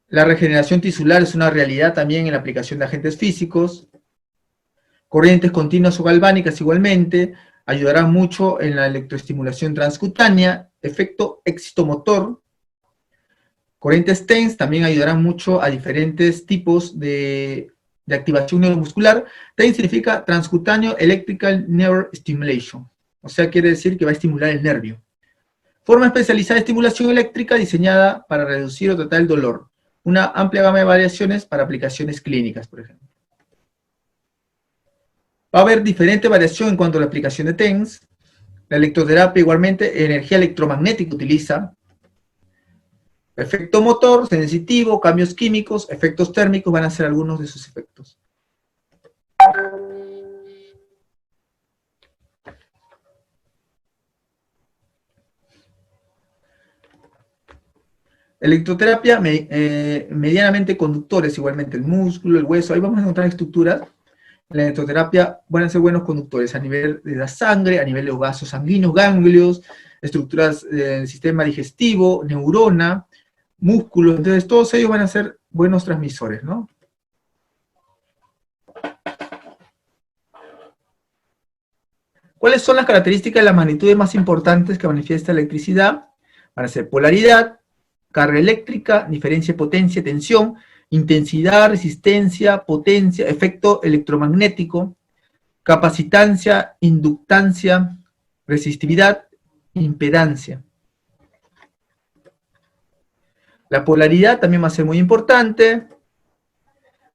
S1: La regeneración tisular es una realidad también en la aplicación de agentes físicos. Corrientes continuas o galvánicas igualmente ayudarán mucho en la electroestimulación transcutánea, efecto excitomotor. Corrientes TENS también ayudarán mucho a diferentes tipos de activación neuromuscular. TENS significa Transcutáneo Electrical Nerve Stimulation, o sea, quiere decir que va a estimular el nervio. Forma especializada de estimulación eléctrica diseñada para reducir o tratar el dolor. Una amplia gama de variaciones para aplicaciones clínicas, por ejemplo. Va a haber diferente variación en cuanto a la aplicación de TENS. La electroterapia igualmente, energía electromagnética utiliza. Efecto motor, sensitivo, cambios químicos, efectos térmicos van a ser algunos de sus efectos. Electroterapia medianamente conductores, igualmente el músculo, el hueso, ahí vamos a encontrar estructuras. La electroterapia van a ser buenos conductores a nivel de la sangre, a nivel de los vasos sanguíneos, ganglios, estructuras del sistema digestivo, neurona, músculo, entonces todos ellos van a ser buenos transmisores, ¿no? ¿Cuáles son las características de las magnitudes más importantes que manifiesta la electricidad? Van a ser polaridad, carga eléctrica, diferencia de potencia, tensión, intensidad, resistencia, potencia, efecto electromagnético, capacitancia, inductancia, resistividad, impedancia. La polaridad también va a ser muy importante.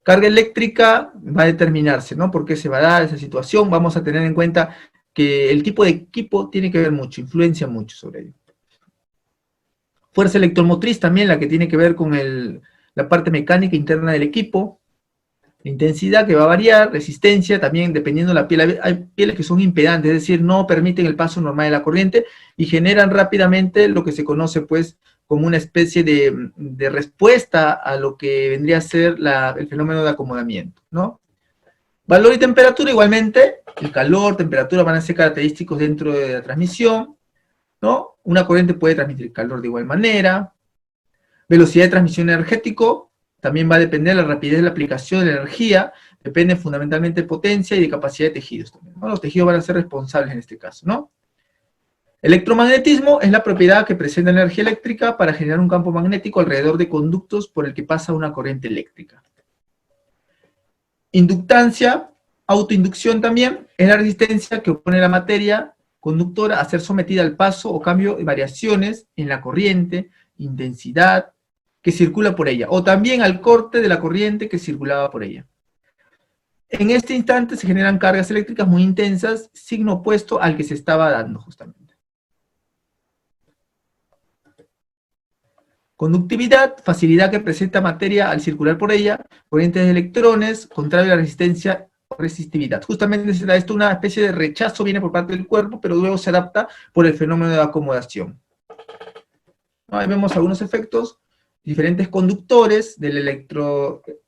S1: Carga eléctrica va a determinarse, ¿no? ¿Por qué se va a dar esa situación? Vamos a tener en cuenta que el tipo de equipo tiene que ver mucho, influencia mucho sobre ello. Fuerza electromotriz también, la que tiene que ver con la parte mecánica interna del equipo, la intensidad que va a variar, resistencia, también dependiendo de la piel. Hay pieles que son impedantes, es decir, no permiten el paso normal de la corriente y generan rápidamente lo que se conoce pues como una especie de respuesta a lo que vendría a ser el fenómeno de acomodamiento, ¿no? Valor y temperatura igualmente, el calor, temperatura van a ser característicos dentro de la transmisión, ¿no? Una corriente puede transmitir calor de igual manera. Velocidad de transmisión energético, también va a depender de la rapidez de la aplicación de la energía, depende fundamentalmente de potencia y de capacidad de tejidos también, ¿no? Los tejidos van a ser responsables en este caso, ¿no? Electromagnetismo es la propiedad que presenta energía eléctrica para generar un campo magnético alrededor de conductos por el que pasa una corriente eléctrica. Inductancia, autoinducción también, es la resistencia que opone la materia conductora a ser sometida al paso o cambio de variaciones en la corriente, intensidad, que circula por ella, o también al corte de la corriente que circulaba por ella. En este instante se generan cargas eléctricas muy intensas, signo opuesto al que se estaba dando justamente. Conductividad, facilidad que presenta materia al circular por ella, corrientes de electrones, contrario a la resistencia o resistividad. Justamente se da esto, una especie de rechazo viene por parte del cuerpo, pero luego se adapta por el fenómeno de acomodación. Ahí vemos algunos efectos, diferentes conductores de la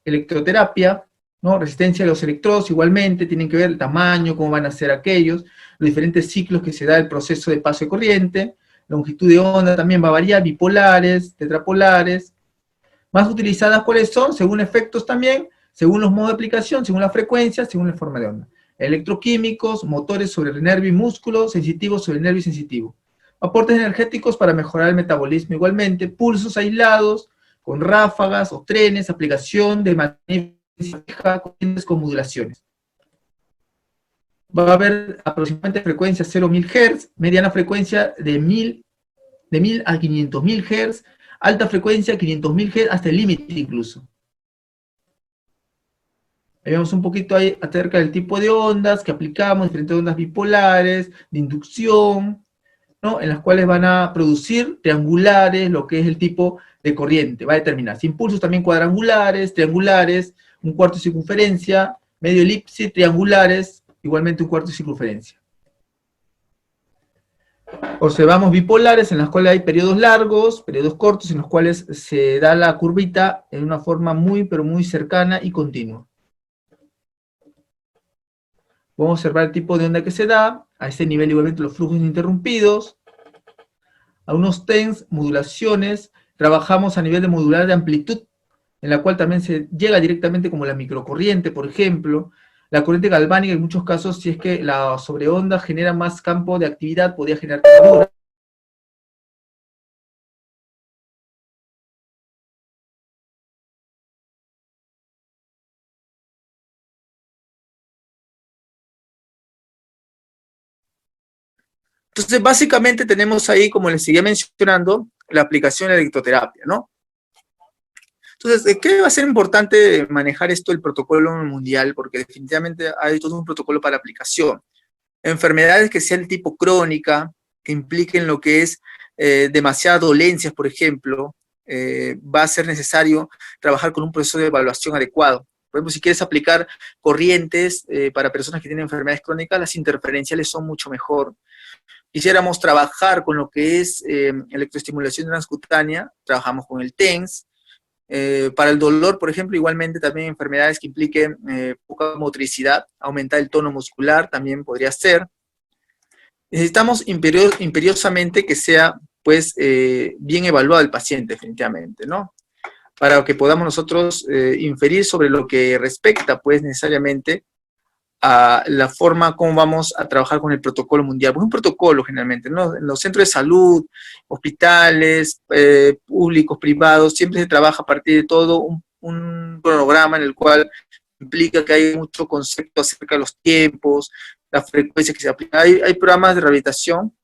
S1: electroterapia, ¿no? Resistencia de los electrodos igualmente, tienen que ver el tamaño, cómo van a ser aquellos, los diferentes ciclos que se da el proceso de paso de corriente, longitud de onda también va a variar, bipolares, tetrapolares. Más utilizadas, ¿cuáles son? Según efectos también, según los modos de aplicación, según la frecuencia, según la forma de onda. Electroquímicos, motores sobre el nervio y músculo, sensitivos sobre el nervio y sensitivo. Aportes energéticos para mejorar el metabolismo igualmente, pulsos aislados, con ráfagas o trenes, aplicación de magnesia, corrientes con modulaciones. Va a haber aproximadamente frecuencia 0,1000 Hz, mediana frecuencia de 1000 a 500.000 Hz, alta frecuencia 500.000 Hz, hasta el límite incluso. Ahí vemos un poquito ahí acerca del tipo de ondas que aplicamos, diferentes ondas bipolares, de inducción, ¿no? En las cuales van a producir triangulares, lo que es el tipo de corriente, va a determinarse. Impulsos también cuadrangulares, triangulares, un cuarto de circunferencia, medio elipse, triangulares, igualmente un cuarto de circunferencia. Observamos bipolares en las cuales hay periodos largos, periodos cortos, en los cuales se da la curvita en una forma muy, pero muy cercana y continua. Vamos a observar el tipo de onda que se da, a este nivel igualmente los flujos ininterrumpidos, a unos TENS, modulaciones, trabajamos a nivel de modular de amplitud, en la cual también se llega directamente como la microcorriente, por ejemplo, la corriente galvánica en muchos casos, si es que la sobreonda genera más campo de actividad, podría generar quemadura. Entonces, básicamente tenemos ahí, como les seguía mencionando, la aplicación de la electroterapia, ¿no? Entonces, ¿qué va a ser importante manejar esto el protocolo mundial? Porque definitivamente hay todo un protocolo para aplicación. Enfermedades que sean tipo crónica, que impliquen lo que es demasiadas dolencias, por ejemplo, va a ser necesario trabajar con un proceso de evaluación adecuado. Por ejemplo, si quieres aplicar corrientes para personas que tienen enfermedades crónicas, las interferenciales son mucho mejor. Quisiéramos trabajar con lo que es electroestimulación transcutánea, trabajamos con el TENS. Para el dolor, por ejemplo, igualmente también enfermedades que impliquen poca motricidad, aumentar el tono muscular también podría ser. Necesitamos imperiosamente que sea, pues, bien evaluado el paciente, definitivamente, ¿no? Para que podamos nosotros inferir sobre lo que respecta, pues, necesariamente a la forma como vamos a trabajar con el protocolo mundial. Pues un protocolo generalmente, ¿no? En los centros de salud, hospitales, públicos, privados, siempre se trabaja a partir de todo un programa en el cual implica que hay mucho concepto acerca de los tiempos, la frecuencia que se aplica. Hay programas de rehabilitación.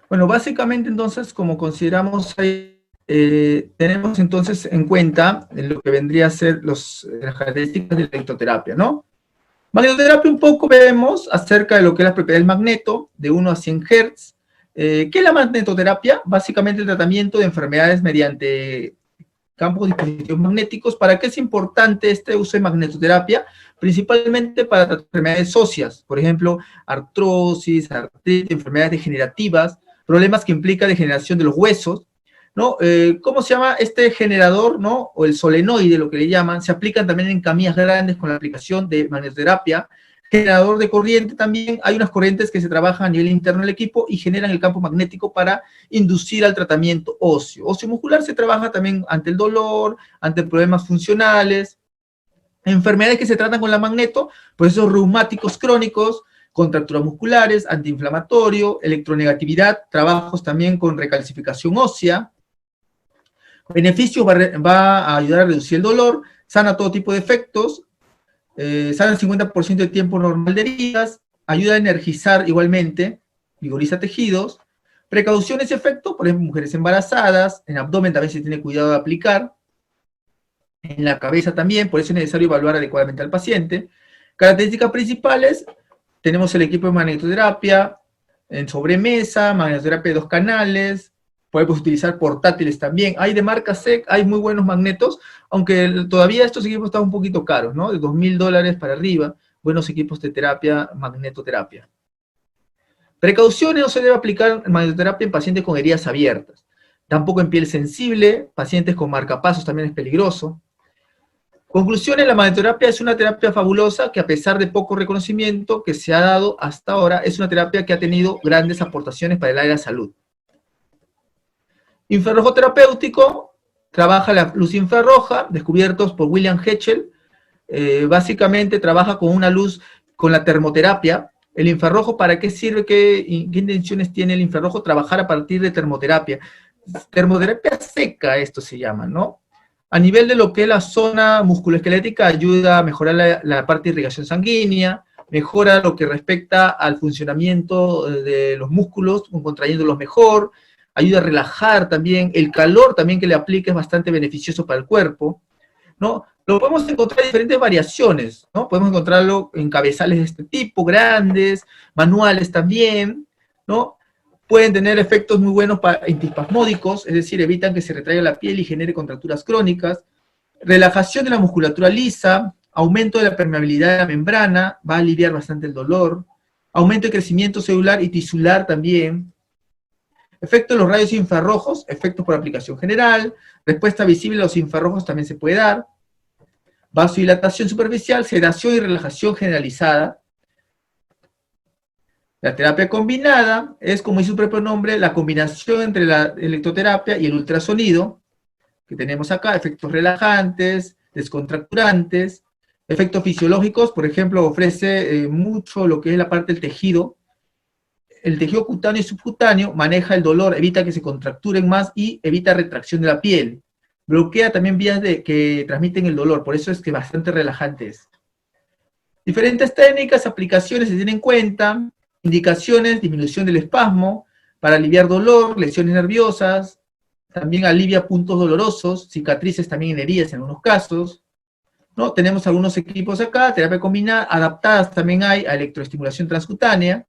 S1: Bueno, básicamente entonces, como consideramos ahí, tenemos entonces en cuenta lo que vendría a ser las características de la electroterapia, ¿no? Magnetoterapia un poco vemos acerca de lo que es la propiedad del magneto, de 1 a 100 Hz. ¿Qué es la magnetoterapia? Básicamente el tratamiento de enfermedades mediante campos de dispositivos magnéticos. ¿Para qué es importante este uso de magnetoterapia? Principalmente para tratar enfermedades óseas, por ejemplo, artrosis, artritis, enfermedades degenerativas, problemas que implican degeneración de los huesos, ¿no? ¿Cómo se llama este generador, ¿no? O el solenoide, lo que le llaman, se aplican también en camillas grandes con la aplicación de magnetoterapia. Generador de corriente también, hay unas corrientes que se trabajan a nivel interno del equipo y generan el campo magnético para inducir al tratamiento óseo. Osteomuscular se trabaja también ante el dolor, ante problemas funcionales, enfermedades que se tratan con la magneto, procesos reumáticos crónicos, contracturas musculares, antiinflamatorio, electronegatividad, trabajos también con recalcificación ósea. Beneficios, va a ayudar a reducir el dolor, sana todo tipo de efectos, sana el 50% del tiempo normal de heridas, ayuda a energizar igualmente, vigoriza tejidos, precauciones y efectos, por ejemplo, mujeres embarazadas, en abdomen también se tiene cuidado de aplicar, en la cabeza también, por eso es necesario evaluar adecuadamente al paciente. Características principales, tenemos el equipo de magnetoterapia, en sobremesa, magnetoterapia de 2 canales, podemos utilizar portátiles también. Hay de marca SEC, hay muy buenos magnetos, aunque todavía estos equipos están un poquito caros, ¿no? De $2.000 para arriba, buenos equipos de terapia, magnetoterapia. Precauciones: no se debe aplicar magnetoterapia en pacientes con heridas abiertas. Tampoco en piel sensible, pacientes con marcapasos también es peligroso. Conclusiones: la magnetoterapia es una terapia fabulosa que, a pesar de poco reconocimiento que se ha dado hasta ahora, es una terapia que ha tenido grandes aportaciones para el área de la salud. Infrarrojo terapéutico: trabaja la luz infrarroja, descubiertos por William Herschel. Básicamente trabaja con una luz, con la termoterapia. El infrarrojo, ¿para qué sirve? ¿Qué intenciones tiene el infrarrojo? Trabajar a partir de termoterapia. Termoterapia seca, esto se llama, ¿no? A nivel de lo que es la zona musculoesquelética, ayuda a mejorar la parte de irrigación sanguínea, mejora lo que respecta al funcionamiento de los músculos, contrayéndolos mejor, ayuda a relajar también, el calor también que le aplique es bastante beneficioso para el cuerpo, ¿no? Lo podemos encontrar en diferentes variaciones, ¿no? Podemos encontrarlo en cabezales de este tipo, grandes, manuales también, ¿no? Pueden tener efectos muy buenos antiespasmódicos, es decir, evitan que se retraiga la piel y genere contracturas crónicas. Relajación de la musculatura lisa, aumento de la permeabilidad de la membrana, va a aliviar bastante el dolor. Aumento de crecimiento celular y tisular también. Efecto de los rayos infrarrojos, efectos por aplicación general. Respuesta visible a los infrarrojos también se puede dar. Vasodilatación superficial, sedación y relajación generalizada. La terapia combinada es, como dice su propio nombre, la combinación entre la electroterapia y el ultrasonido, que tenemos acá, efectos relajantes, descontracturantes, efectos fisiológicos, por ejemplo, ofrece mucho lo que es la parte del tejido. El tejido cutáneo y subcutáneo maneja el dolor, evita que se contracturen más y evita retracción de la piel. Bloquea también vías que transmiten el dolor, por eso es que bastante relajante es. Diferentes técnicas, aplicaciones se tienen en cuenta. Indicaciones: disminución del espasmo, para aliviar dolor, lesiones nerviosas, también alivia puntos dolorosos, cicatrices también en heridas en algunos casos, ¿no? Tenemos algunos equipos acá, terapia combinada, adaptadas también hay a electroestimulación transcutánea.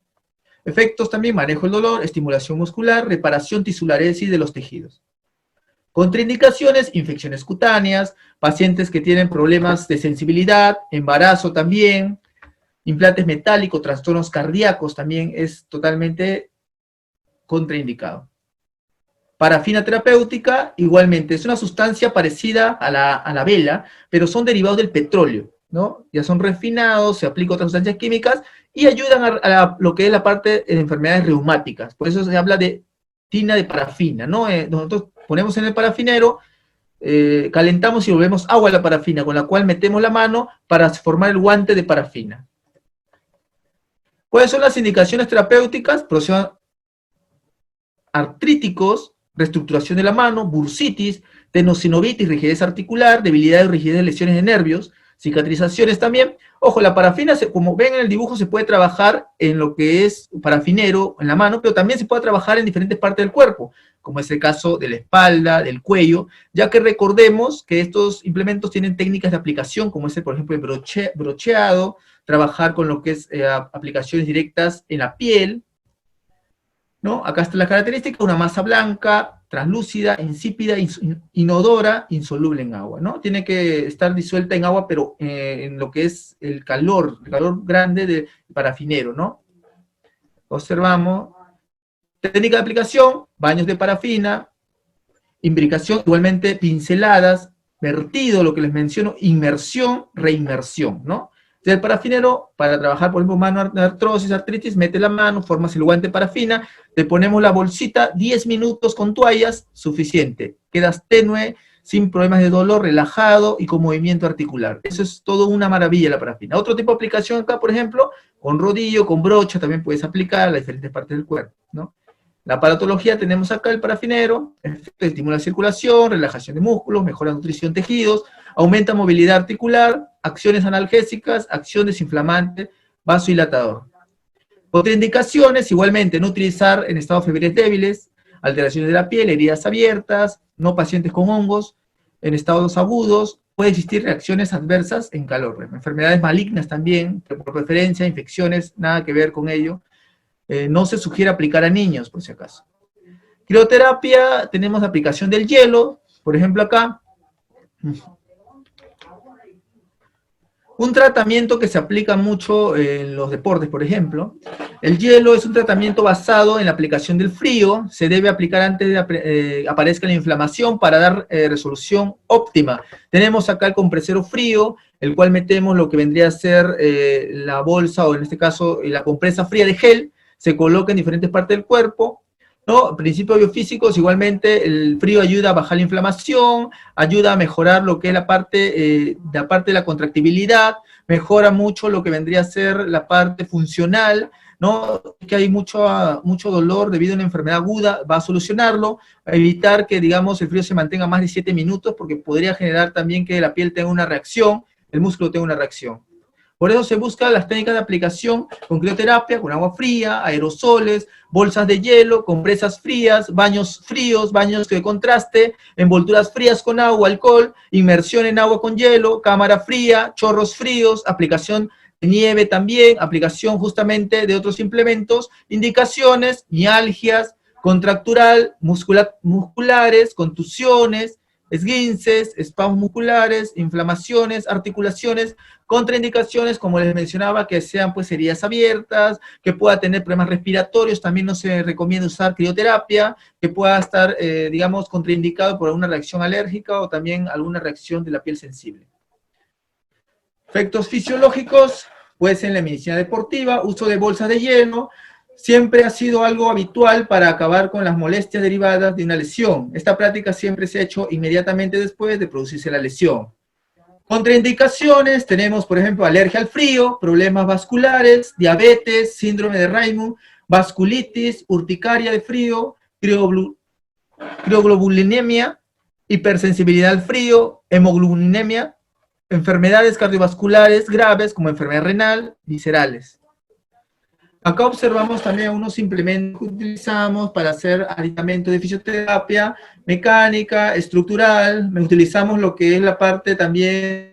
S1: Efectos también: manejo del dolor, estimulación muscular, reparación tisular, es decir, de los tejidos. Contraindicaciones: infecciones cutáneas, pacientes que tienen problemas de sensibilidad, embarazo también, implantes metálicos, trastornos cardíacos también es totalmente contraindicado. Parafina terapéutica, igualmente, es una sustancia parecida a la vela, pero son derivados del petróleo, ¿no? Ya son refinados, se aplican otras sustancias químicas y ayudan a lo que es la parte de enfermedades reumáticas. Por eso se habla de tina de parafina, ¿no? Nosotros ponemos en el parafinero, calentamos y volvemos agua a la parafina, con la cual metemos la mano para formar el guante de parafina. ¿Cuáles son las indicaciones terapéuticas? Procesos artríticos, reestructuración de la mano, bursitis, tenosinovitis, rigidez articular, debilidad y rigidez de lesiones de nervios, cicatrizaciones también. Ojo, la parafina, como ven en el dibujo, se puede trabajar en lo que es parafinero, en la mano, pero también se puede trabajar en diferentes partes del cuerpo, como es el caso de la espalda, del cuello, ya que recordemos que estos implementos tienen técnicas de aplicación, como es, por ejemplo, el brocheado, trabajar con lo que es aplicaciones directas en la piel, ¿no? Acá está la característica: una masa blanca, translúcida, insípida, inodora, insoluble en agua, ¿no? Tiene que estar disuelta en agua, pero en lo que es el calor grande del parafinero, ¿no? Observamos. Técnica de aplicación, baños de parafina, imbricación, igualmente pinceladas, vertido, lo que les menciono, inmersión, reinmersión, ¿no? El parafinero, para trabajar, por ejemplo, mano de artrosis, artritis, mete la mano, formas el guante de parafina, te ponemos la bolsita, 10 minutos con toallas, suficiente. Quedas tenue, sin problemas de dolor, relajado y con movimiento articular. Eso es todo una maravilla la parafina. Otro tipo de aplicación acá, por ejemplo, con rodillo, con brocha, también puedes aplicar a las diferentes partes del cuerpo, ¿no? La aparatología, tenemos acá el parafinero, estimula la circulación, relajación de músculos, mejora nutrición de tejidos, aumenta movilidad articular, acciones analgésicas, acción desinflamante, vasodilatador. Contraindicaciones, igualmente, no utilizar en estados febriles débiles, alteraciones de la piel, heridas abiertas, no pacientes con hongos, en estados agudos, puede existir reacciones adversas en calor, enfermedades malignas también, por preferencia, infecciones, nada que ver con ello. No se sugiere aplicar a niños, por si acaso. Crioterapia, tenemos aplicación del hielo, por ejemplo acá. Un tratamiento que se aplica mucho en los deportes, por ejemplo. El hielo es un tratamiento basado en la aplicación del frío. Se debe aplicar antes de que aparezca la inflamación para dar resolución óptima. Tenemos acá el compresero frío, el cual metemos lo que vendría a ser la bolsa, o en este caso la compresa fría de gel. Se coloca en diferentes partes del cuerpo, ¿no? Principios biofísicos, igualmente el frío ayuda a bajar la inflamación, ayuda a mejorar lo que es la parte de la contractibilidad, mejora mucho lo que vendría a ser la parte funcional, ¿no? Que hay mucho dolor debido a una enfermedad aguda, va a solucionarlo, a evitar que, digamos, el frío se mantenga más de 7 minutos, porque podría generar también que la piel tenga una reacción, el músculo tenga una reacción. Por eso se buscan las técnicas de aplicación con crioterapia, con agua fría, aerosoles, bolsas de hielo, compresas frías, baños fríos, baños de contraste, envolturas frías con agua, alcohol, inmersión en agua con hielo, cámara fría, chorros fríos, aplicación de nieve también, aplicación justamente de otros implementos, indicaciones, mialgias, contractural, musculares, contusiones, esguinces, espasmos musculares, inflamaciones, articulaciones, contraindicaciones, como les mencionaba, que sean pues heridas abiertas, que pueda tener problemas respiratorios, también no se recomienda usar crioterapia, que pueda estar, digamos, contraindicado por alguna reacción alérgica o también alguna reacción de la piel sensible. Efectos fisiológicos, puede ser en la medicina deportiva, uso de bolsas de hielo, siempre ha sido algo habitual para acabar con las molestias derivadas de una lesión. Esta práctica siempre se ha hecho inmediatamente después de producirse la lesión. Contraindicaciones, tenemos por ejemplo alergia al frío, problemas vasculares, diabetes, síndrome de Raynaud, vasculitis, urticaria de frío, crioglobulinemia, hipersensibilidad al frío, hemoglobinemia, enfermedades cardiovasculares graves como enfermedad renal, viscerales. Acá observamos también unos implementos que utilizamos para hacer aditamento de fisioterapia, mecánica, estructural. Utilizamos lo que es la parte también,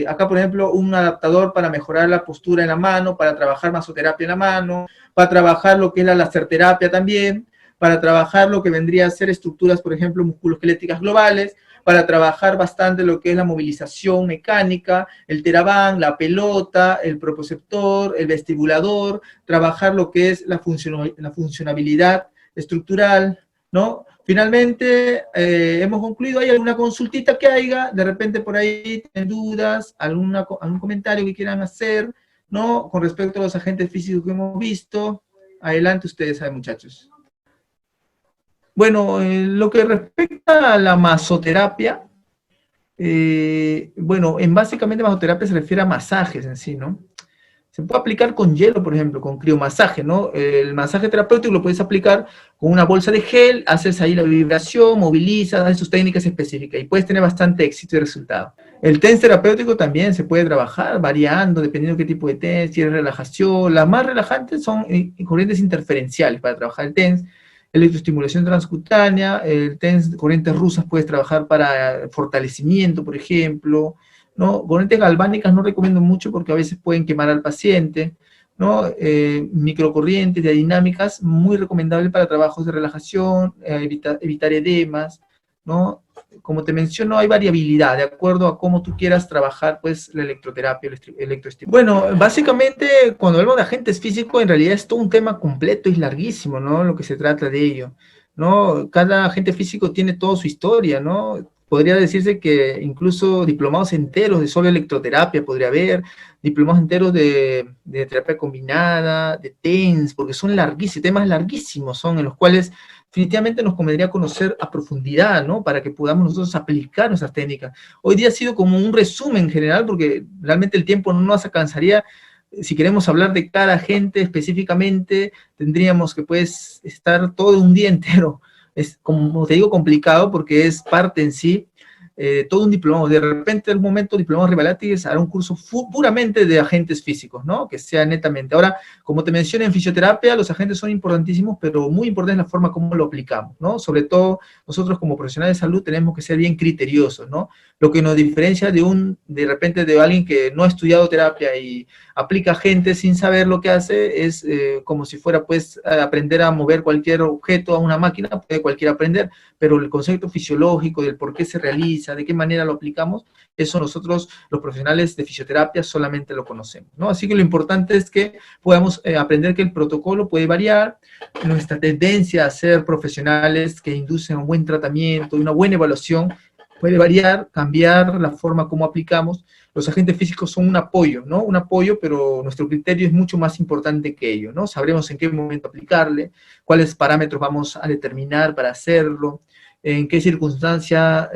S1: acá por ejemplo, un adaptador para mejorar la postura en la mano, para trabajar masoterapia en la mano, para trabajar lo que es la laserterapia también, para trabajar lo que vendría a ser estructuras, por ejemplo, musculoesqueléticas globales, para trabajar bastante lo que es la movilización mecánica, el TheraBand, la pelota, el propioceptor, el vestibulador, trabajar lo que es la funcionabilidad estructural, ¿no? Finalmente, hemos concluido. ¿Hay alguna consultita que haya? De repente por ahí tienen dudas, algún comentario que quieran hacer, ¿no? Con respecto a los agentes físicos que hemos visto. Adelante ustedes, muchachos. Bueno, lo que respecta a la masoterapia, bueno, básicamente masoterapia se refiere a masajes en sí, ¿no? Se puede aplicar con hielo, por ejemplo, con criomasaje, ¿no? El masaje terapéutico lo puedes aplicar con una bolsa de gel, haces ahí la vibración, movilizas, haces sus técnicas específicas y puedes tener bastante éxito y resultado. El TENS terapéutico también se puede trabajar variando, dependiendo de qué tipo de TENS, si es relajación. Las más relajantes son corrientes interferenciales para trabajar el TENS. Electroestimulación transcutánea, el TENS, corrientes rusas puedes trabajar para fortalecimiento, por ejemplo, ¿no? Corrientes galvánicas no recomiendo mucho porque a veces pueden quemar al paciente, ¿no? Microcorrientes, de dinámicas, muy recomendable para trabajos de relajación, evitar edemas, ¿no? Como te menciono, hay variabilidad de acuerdo a cómo tú quieras trabajar, pues, la electroterapia, el electroestímulo. Bueno, básicamente, cuando hablamos de agentes físicos, en realidad es todo un tema completo y larguísimo, ¿no? Lo que se trata de ello, ¿no? Cada agente físico tiene toda su historia, ¿no? Podría decirse que incluso diplomados enteros de solo electroterapia podría haber, diplomados enteros de terapia combinada, de TENS, porque son larguísimos, temas larguísimos son, en los cuales definitivamente nos convendría conocer a profundidad, ¿no? Para que podamos nosotros aplicar nuestras técnicas. Hoy día ha sido como un resumen general, porque realmente el tiempo no nos alcanzaría. Si queremos hablar de cada agente específicamente, tendríamos que, pues, estar todo un día entero. Es, como te digo, complicado, porque es parte en sí, todo un diplomado. De repente, en algún momento, Diplomados Rivalátiz hará un curso puramente de agentes físicos, ¿no? Que sea netamente. Ahora, como te mencioné, en fisioterapia los agentes son importantísimos, pero muy importante es la forma como lo aplicamos, ¿no? Sobre todo, nosotros como profesionales de salud tenemos que ser bien criteriosos, ¿no? Lo que nos diferencia de repente, de alguien que no ha estudiado terapia y aplica agentes sin saber lo que hace, es como si fuera, pues, aprender a mover cualquier objeto a una máquina, puede cualquiera aprender, pero el concepto fisiológico del por qué se realiza, de qué manera lo aplicamos, eso nosotros, los profesionales de fisioterapia, solamente lo conocemos, ¿no? Así que lo importante es que podamos aprender que el protocolo puede variar, nuestra tendencia a ser profesionales que inducen un buen tratamiento y una buena evaluación puede variar, cambiar la forma como aplicamos. Los agentes físicos son un apoyo, ¿no? Un apoyo, pero nuestro criterio es mucho más importante que ello, ¿no? Sabremos en qué momento aplicarle, cuáles parámetros vamos a determinar para hacerlo, en qué circunstancia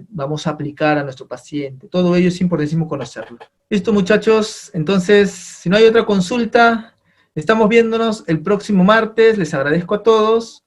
S1: vamos a aplicar a nuestro paciente. Todo ello es importantísimo conocerlo. Listo, muchachos. Entonces, si no hay otra consulta, estamos viéndonos el próximo martes. Les agradezco a todos.